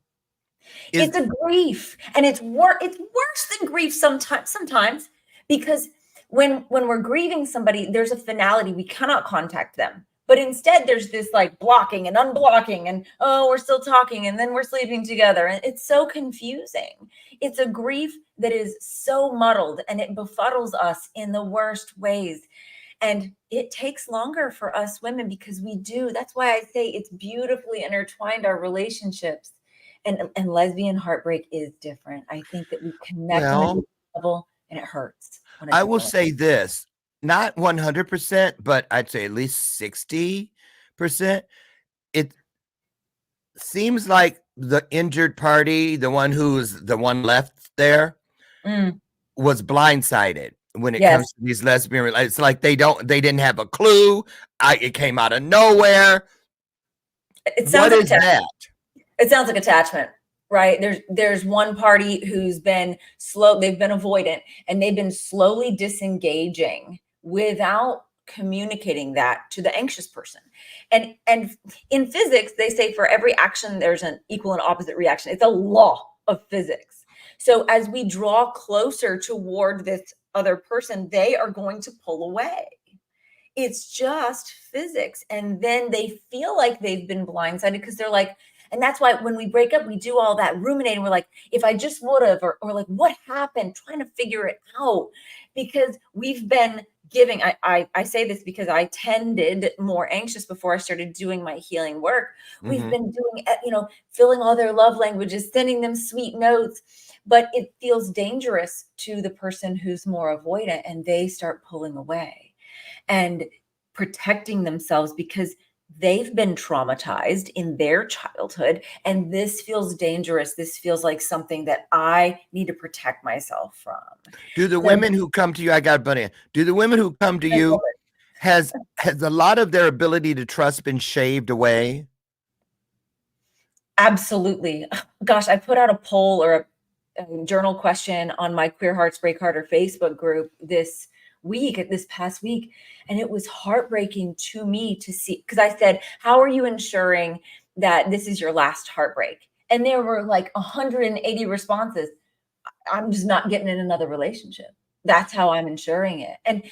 [SPEAKER 4] It's a grief, and it's worse than grief sometimes because when we're grieving somebody, there's a finality. We cannot contact them. But instead, there's this like blocking and unblocking and, oh, we're still talking and then we're sleeping together. And it's so confusing. It's a grief that is so muddled and it befuddles us in the worst ways. And it takes longer for us women because we do. That's why I say it's beautifully intertwined, our relationships. And lesbian heartbreak is different. I think that we connect on a deep level and it hurts.
[SPEAKER 2] I will say this. Not 100%, but I'd say at least 60%. It seems like the injured party, the one who's the one left there, was blindsided when it comes to these lesbian relations. It's like they didn't have a clue. It came out of nowhere. What is that?
[SPEAKER 4] It sounds like attachment. Right. There's one party who's been slow. They've been avoidant and they've been slowly disengaging without communicating that to the anxious person. And in physics, they say for every action, there's an equal and opposite reaction. It's a law of physics. So as we draw closer toward this other person, they are going to pull away. It's just physics. And then they feel like they've been blindsided because they're like, and that's why when we break up, we do all that ruminating. We're like, if I just would have, or like, what happened? Trying to figure it out because we've been giving. I say this because I tended more anxious before I started doing my healing work. We've been doing, filling all their love languages, sending them sweet notes, but it feels dangerous to the person who's more avoidant and they start pulling away and protecting themselves because they've been traumatized in their childhood and this feels dangerous. This feels like something that I need to protect myself from.
[SPEAKER 2] Do the women who come to you, I got a bunny. Do the women who come to you, has a lot of their ability to trust been shaved away?
[SPEAKER 4] Absolutely. Gosh, I put out a poll or a journal question on my Queer Hearts Break Harder Facebook group this past week. And it was heartbreaking to me to see, because I said, how are you ensuring that this is your last heartbreak? And there were like 180 responses. I'm just not getting in another relationship. That's how I'm ensuring it. And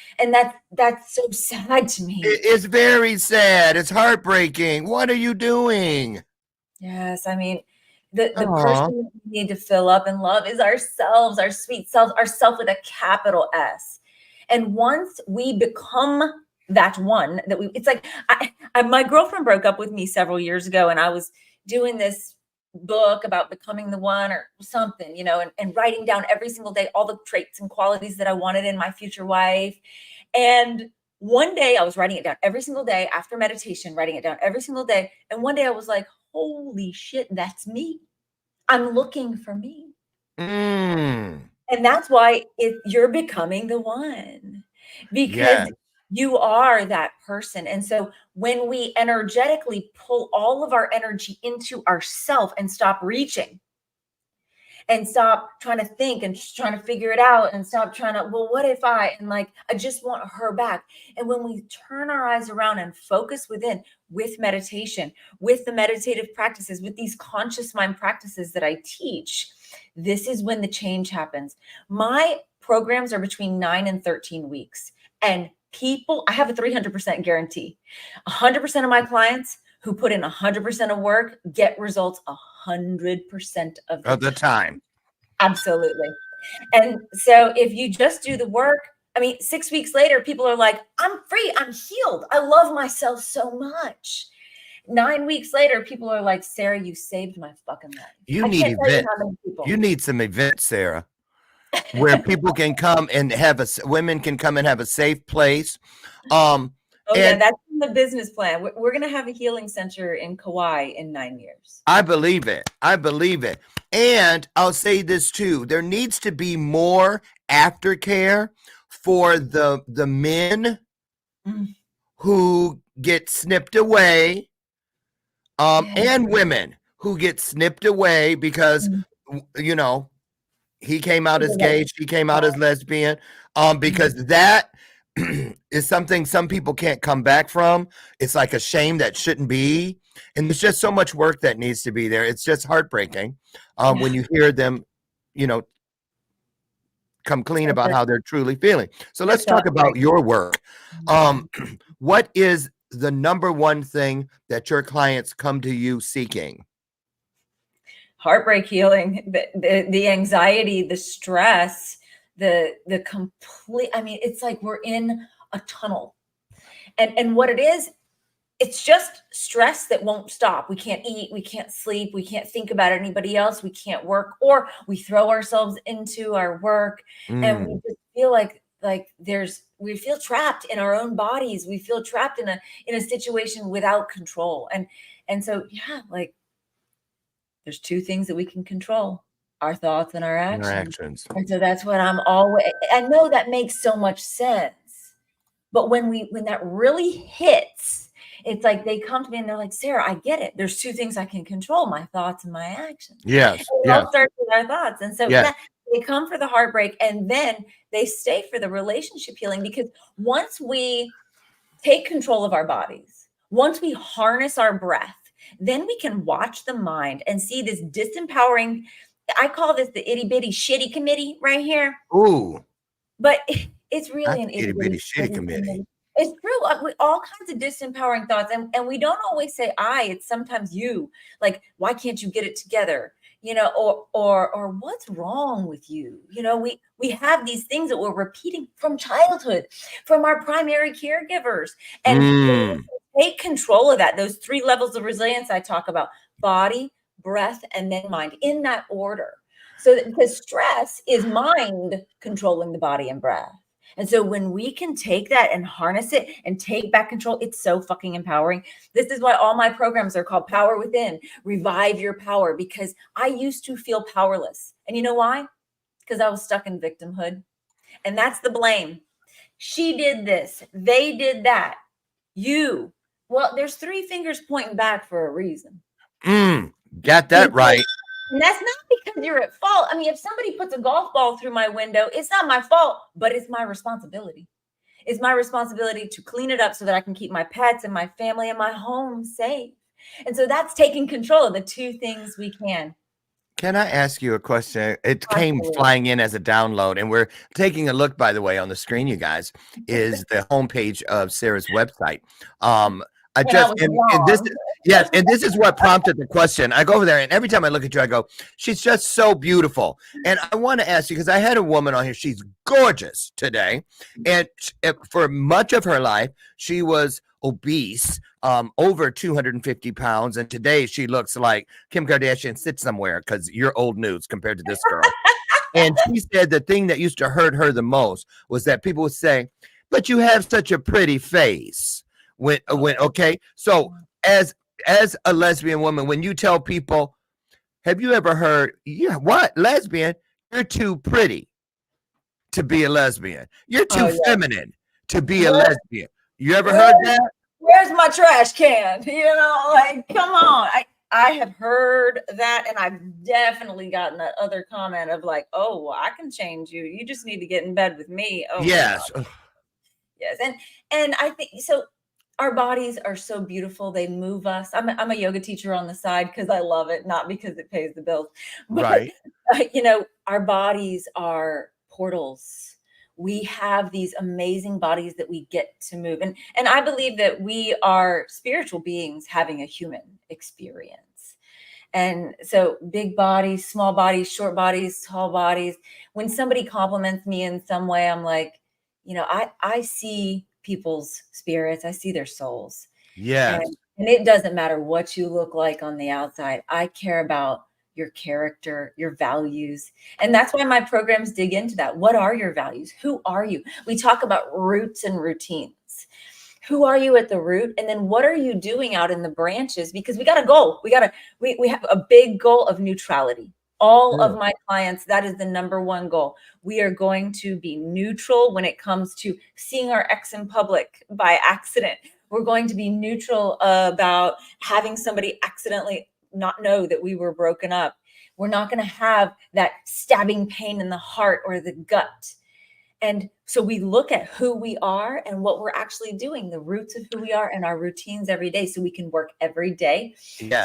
[SPEAKER 4] that's so sad to me.
[SPEAKER 2] It's very sad. It's heartbreaking. What are you doing?
[SPEAKER 4] Yes. I mean, the person we need to fill up and love is ourselves, our sweet selves, ourself with a capital S. And once we become that one that it's like, my girlfriend broke up with me several years ago and I was doing this book about becoming the one or something, you know, and writing down every single day all the traits and qualities that I wanted in my future wife. And one day I was writing it down every single day after meditation, writing it down every single day. And one day I was like, holy shit, that's me. I'm looking for me.
[SPEAKER 2] Mm.
[SPEAKER 4] And that's why you're becoming the one, because you are that person. And so when we energetically pull all of our energy into ourself and stop reaching and stop trying to think and just trying to figure it out and stop trying to, well, what if I just want her back. And when we turn our eyes around and focus within with meditation, with the meditative practices, with these conscious mind practices that I teach, this is when the change happens. My programs are between 9 and 13 weeks. And I have a 300% guarantee. 100% of my clients who put in 100% of work get results 100% of the
[SPEAKER 2] time.
[SPEAKER 4] Absolutely. And so if you just do the work, 6 weeks later, people are like, I'm free, I'm healed, I love myself so much. 9 weeks later, people are like, Sarah, you saved my fucking life.
[SPEAKER 2] You need events. You need some events, Sarah, where people can come and women can come and have a safe place.
[SPEAKER 4] That's in the business plan. We're going to have a healing center in Kauai in 9 years.
[SPEAKER 2] I believe it. And I'll say this too. There needs to be more aftercare for the men who get snipped away, and women who get snipped away because, you know, he came out as gay, she came out as lesbian, because that is something some people can't come back from. It's like a shame that shouldn't be. And there's just so much work that needs to be there. It's just heartbreaking when you hear them, you know, come clean about how they're truly feeling. So let's talk about your work. What is the number one thing that your clients come to you seeking?
[SPEAKER 4] Heartbreak healing, the anxiety, the stress, the complete, it's like we're in a tunnel. And what it is, it's just stress that won't stop. We can't eat, we can't sleep, we can't think about anybody else, we can't work, or we throw ourselves into our work and we just feel like we feel trapped in our own bodies. We feel trapped in a situation without control. And so, there's two things that we can control: our thoughts and our actions. And so that's what I know that makes so much sense. But when that really hits, it's like they come to me and they're like, Sarah, I get it. There's two things I can control: my thoughts and my actions.
[SPEAKER 2] Yes.
[SPEAKER 4] It all starts with our thoughts. And so they come for the heartbreak and then they stay for the relationship healing, because once we take control of our bodies, once we harness our breath, then we can watch the mind and see this disempowering, I call this the itty bitty shitty committee right here.
[SPEAKER 2] Ooh.
[SPEAKER 4] But it's really an
[SPEAKER 2] itty bitty shitty committee.
[SPEAKER 4] It's true. All kinds of disempowering thoughts. And we don't always say I, it's sometimes you. Like, why can't you get it together? You know, or what's wrong with you? You know, we have these things that we're repeating from childhood, from our primary caregivers. And take control of that, those 3 levels of resilience I talk about: body, breath, and then mind, in that order. So because stress is mind controlling the body and breath. And so when we can take that and harness it and take back control, it's so fucking empowering. This is why all my programs are called Power Within, Revive Your Power, because I used to feel powerless. And you know why? Because I was stuck in victimhood. And that's the blame. She did this. They did that. You. Well, there's 3 fingers pointing back for a reason.
[SPEAKER 2] Got that right.
[SPEAKER 4] And that's not because you're at fault. If somebody puts a golf ball through my window, it's not my fault, but it's my responsibility. It's my responsibility to clean it up so that I can keep my pets and my family and my home safe. And so that's taking control of the 2 things we can.
[SPEAKER 2] Can I ask you a question? It came flying in as a download, and we're taking a look, by the way, on the screen, you guys, is the homepage of Sarah's website. This is what prompted the question. I go over there, and every time I look at you, I go, she's just so beautiful. And I want to ask you, because I had a woman on here, she's gorgeous today. And for much of her life, she was obese, over 250 pounds. And today she looks like Kim Kardashian sits somewhere because you're old news compared to this girl. And she said the thing that used to hurt her the most was that people would say, but you have such a pretty face. Okay. So as a lesbian woman, when you tell people, have you ever heard, yeah, what? Lesbian? You're too pretty to be a lesbian. You're too feminine to be a lesbian. You ever heard that?
[SPEAKER 4] Where's my trash can? You know, like, come on. I have heard that, and I've definitely gotten that other comment of like, oh, well, I can change you. You just need to get in bed with me. Oh,
[SPEAKER 2] yes.
[SPEAKER 4] Yes. And I think so. Our bodies are so beautiful. They move us. I'm a yoga teacher on the side because I love it, not because it pays the bills. But,
[SPEAKER 2] right.
[SPEAKER 4] You know, our bodies are portals. We have these amazing bodies that we get to move. And I believe that we are spiritual beings having a human experience. And so big bodies, small bodies, short bodies, tall bodies. When somebody compliments me in some way, I'm like, you know, I see people's spirits. I see their souls.
[SPEAKER 2] Yes.
[SPEAKER 4] And it doesn't matter what you look like on the outside. I care about your character, your values. And that's why my programs dig into that. What are your values? Who are you? We talk about roots and routines. Who are you at the root? And then what are you doing out in the branches? Because we got a goal. We have a big goal of neutrality. All of my clients, that is the number one goal. We are going to be neutral when it comes to seeing our ex in public by accident. We're going to be neutral about having somebody accidentally not know that we were broken up. We're not going to have that stabbing pain in the heart or the gut. And so we look at who we are and what we're actually doing, the roots of who we are and our routines every day, so we can work every day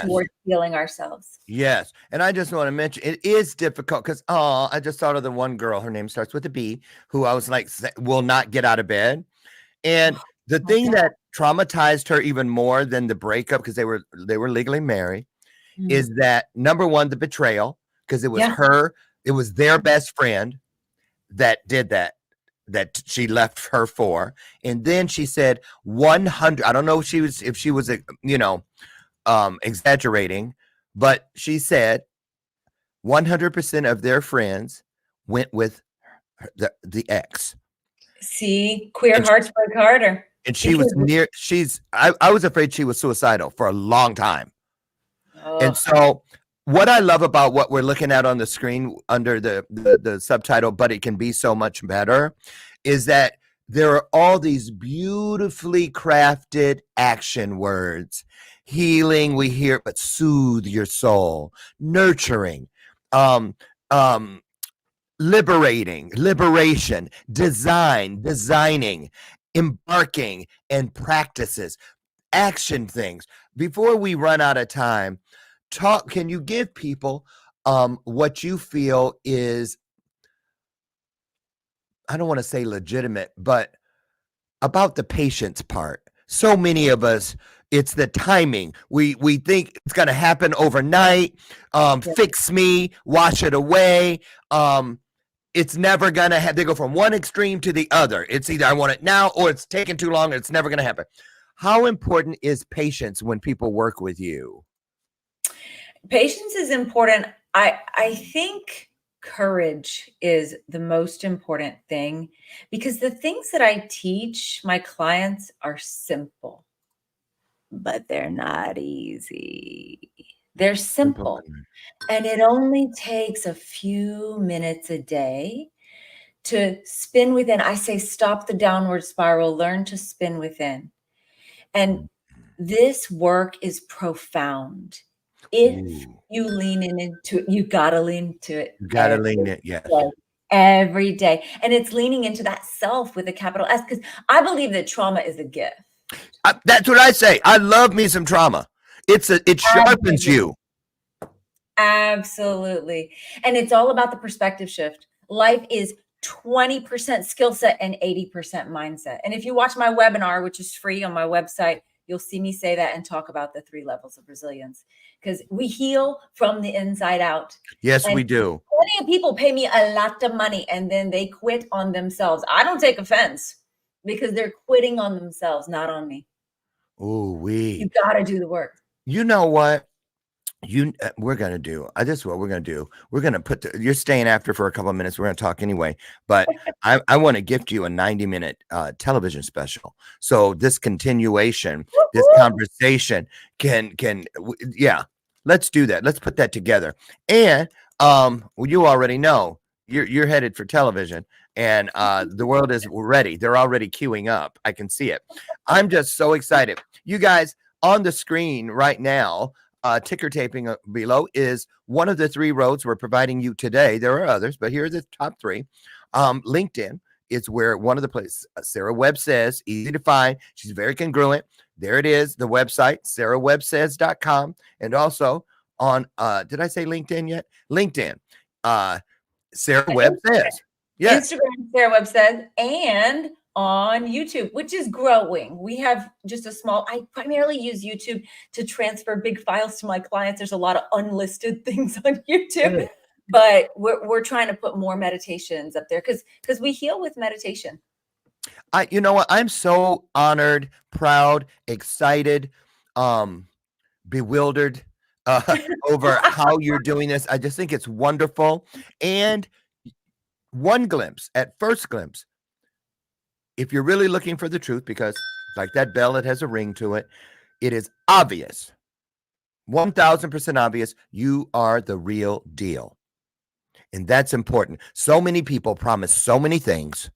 [SPEAKER 4] towards healing ourselves.
[SPEAKER 2] Yes. And I just want to mention, it is difficult because, I just thought of the one girl, her name starts with a B, who I was like, will not get out of bed. And the thing that traumatized her even more than the breakup, because they were legally married, is that number one, the betrayal, because it was it was their best friend that did that she left her for. And then she said 100, I don't know if she was exaggerating, but she said 100% of their friends went with the ex.
[SPEAKER 4] See, queer hearts break harder.
[SPEAKER 2] And she was I was afraid she was suicidal for a long time. And so what I love about what we're looking at on the screen under the subtitle, but it can be so much better, is that there are all these beautifully crafted action words. Healing, we hear, but soothe your soul. Nurturing, liberation, designing, embarking, and practices, action things. Before we run out of time, can you give people what you feel is, I don't want to say legitimate, but about the patience part? So many of us, it's the timing. We think it's going to happen overnight. Fix me, wash it away. It's never going to happen. They go from one extreme to the other. It's either I want it now or it's taking too long and it's never going to happen. How important is patience when people work with you?
[SPEAKER 4] Patience is important. I think courage is the most important thing, because the things that I teach my clients are simple, but they're not easy. They're simple. And it only takes a few minutes a day to spin within. I say, stop the downward spiral, learn to spin within. And this work is profound. If you lean into it, you got to lean into it.
[SPEAKER 2] You got to lean in, yes.
[SPEAKER 4] Every day. And it's leaning into that self with a capital S, because I believe that trauma is a gift.
[SPEAKER 2] That's what I say. I love me some trauma. It sharpens you.
[SPEAKER 4] Absolutely. And it's all about the perspective shift. Life is 20% skill set and 80% mindset. And if you watch my webinar, which is free on my website, you'll see me say that and talk about the 3 levels of resilience, because we heal from the inside out.
[SPEAKER 2] Yes, we do.
[SPEAKER 4] Plenty of people pay me a lot of money and then they quit on themselves. I don't take offense, because they're quitting on themselves, not on me.
[SPEAKER 2] Ooh,
[SPEAKER 4] You got to do the work.
[SPEAKER 2] you know what? We're gonna do. This is what we're gonna do. We're gonna you're staying after for a couple of minutes. We're gonna talk anyway, but I want to gift you a 90-minute television special. So this continuation, this conversation yeah. Let's do that. Let's put that together. And well, you already know you're headed for television, and the world is ready. They're already queuing up. I can see it. I'm just so excited. You guys on the screen right now. Ticker taping below is one of the 3 roads we're providing you today. There are others, but here are the top 3. LinkedIn is where one of the places Sara Webb says, easy to find. She's very congruent. There it is, the website, sarawebbsays.com. And also on, did I say LinkedIn yet? LinkedIn, Sara Webb says. Yes.
[SPEAKER 4] Instagram, Sara Webb says, and on YouTube, which is growing. We have just I primarily use YouTube to transfer big files to my clients. There's a lot of unlisted things on YouTube, but we're trying to put more meditations up there because we heal with meditation.
[SPEAKER 2] You know what? I'm so honored, proud, excited, bewildered over how you're doing this. I just think it's wonderful. And first glimpse, if you're really looking for the truth, because like that bell, it has a ring to it. It is obvious, 1000% obvious, you are the real deal. And that's important. So many people promise so many things.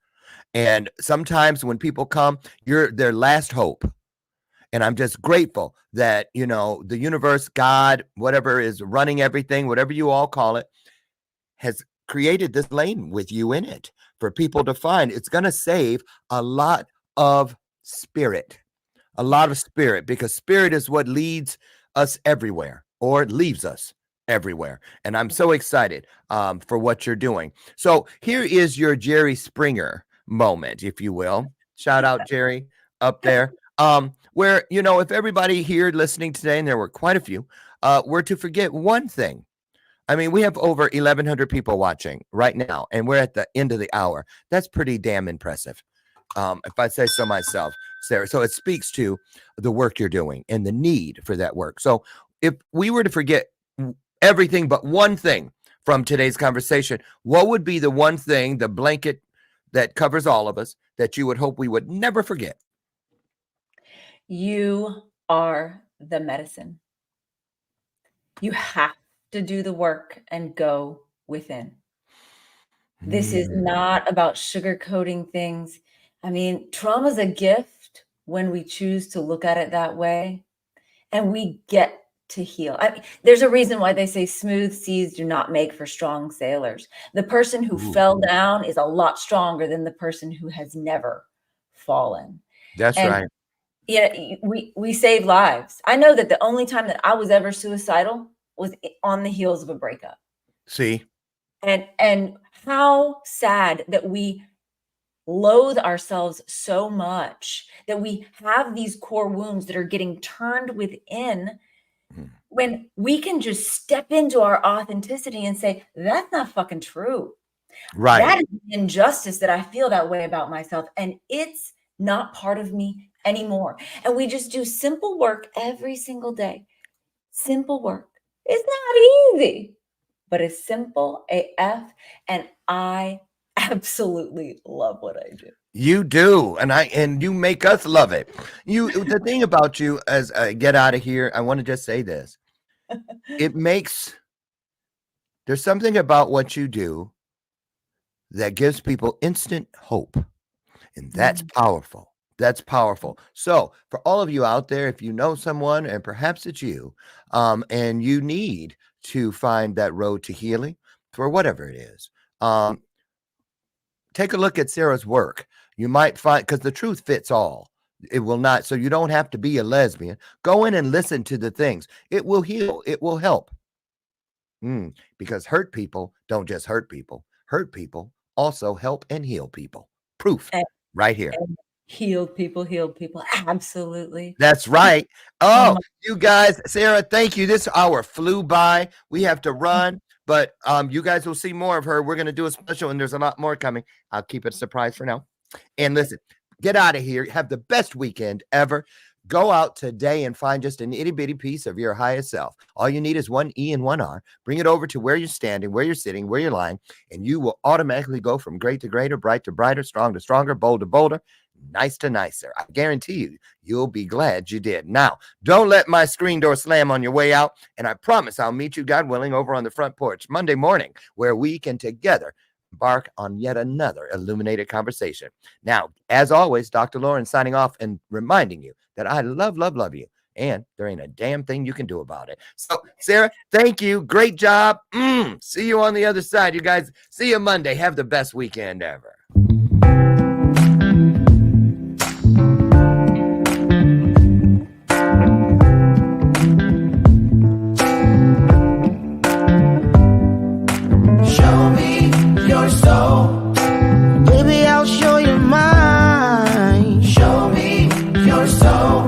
[SPEAKER 2] And sometimes when people come, you're their last hope. And I'm just grateful that, the universe, God, whatever is running everything, whatever you all call it, has created this lane with you in it for people to find. It's going to save a lot of spirit, because spirit is what leads us everywhere or leaves us everywhere. And I'm so excited for what you're doing. So here is your Jerry Springer moment, if you will. Shout out Jerry up there. Where, if everybody here listening today, and there were quite a few, were to forget one thing. I mean, we have over 1,100 people watching right now, and we're at the end of the hour. That's pretty damn impressive, if I say so myself, Sara. So it speaks to the work you're doing and the need for that work. So if we were to forget everything but one thing from today's conversation, what would be the one thing, the blanket that covers all of us, that you would hope we would never forget?
[SPEAKER 4] You are the medicine. You have to do the work and go within. This is not about sugarcoating things. I mean, trauma is a gift when we choose to look at it that way, and we get to heal. I mean, there's a reason why they say smooth seas do not make for strong sailors. The person who fell down is a lot stronger than the person who has never fallen.
[SPEAKER 2] That's right.
[SPEAKER 4] Yeah, we save lives. I know that the only time that I was ever suicidal was on the heels of a breakup.
[SPEAKER 2] See?
[SPEAKER 4] And how sad that we loathe ourselves so much, that we have these core wounds that are getting turned within, when we can just step into our authenticity and say, that's not fucking true.
[SPEAKER 2] Right.
[SPEAKER 4] That is the injustice that I feel that way about myself. And it's not part of me anymore. And we just do simple work every single day. Simple work. It's not easy, but it's simple AF. And I absolutely love what I do.
[SPEAKER 2] You do. And you make us love it. The thing about you, as I get out of here, I want to just say this. There's something about what you do that gives people instant hope. And that's powerful. That's powerful. So for all of you out there, if you know someone, and perhaps it's you, and you need to find that road to healing for whatever it is, take a look at Sara's work. You might find, because the truth fits all. It will not. So you don't have to be a lesbian. Go in and listen to the things. It will heal. It will help. Because hurt people don't just hurt people. Hurt people also help and heal people. Proof right here.
[SPEAKER 4] Healed people. Absolutely.
[SPEAKER 2] That's right. Oh, you guys, Sara, thank you. This hour flew by. We have to run, but you guys will see more of her. We're going to do a special, and there's a lot more coming. I'll keep it a surprise for now. And listen, get out of here. Have the best weekend ever. Go out today and find just an itty bitty piece of your highest self. All you need is one E and one R. Bring it over to where you're standing, where you're sitting, where you're lying, and you will automatically go from great to greater, bright to brighter, strong to stronger, bold to bolder, nice to nicer. I guarantee you, you'll be glad you did. Now, don't let my screen door slam on your way out, and I promise I'll meet you, God willing, over on the front porch Monday morning, where we can together embark on yet another illuminated conversation. Now, as always, Dr. Lauren signing off and reminding you that I love you, and there ain't a damn thing you can do about it. So, Sara, thank you. Great job. See you on the other side. You guys, see you Monday. Have the best weekend ever.
[SPEAKER 3] Show me your soul. Baby, I'll show you mine. Show me your soul.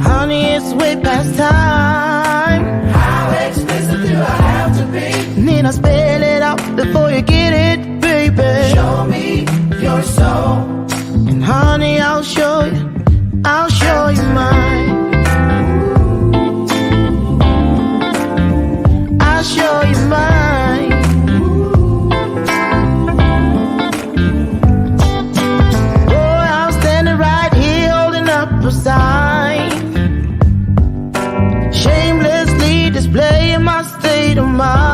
[SPEAKER 3] Honey, it's way past time. How explicit do I have to be? Need I spell it out before you get it, baby? Show me your soul. And honey, I'll show you mine. I'll show you mine. Boy, I'm standing right here holding up a sign, shamelessly displaying my state of mind.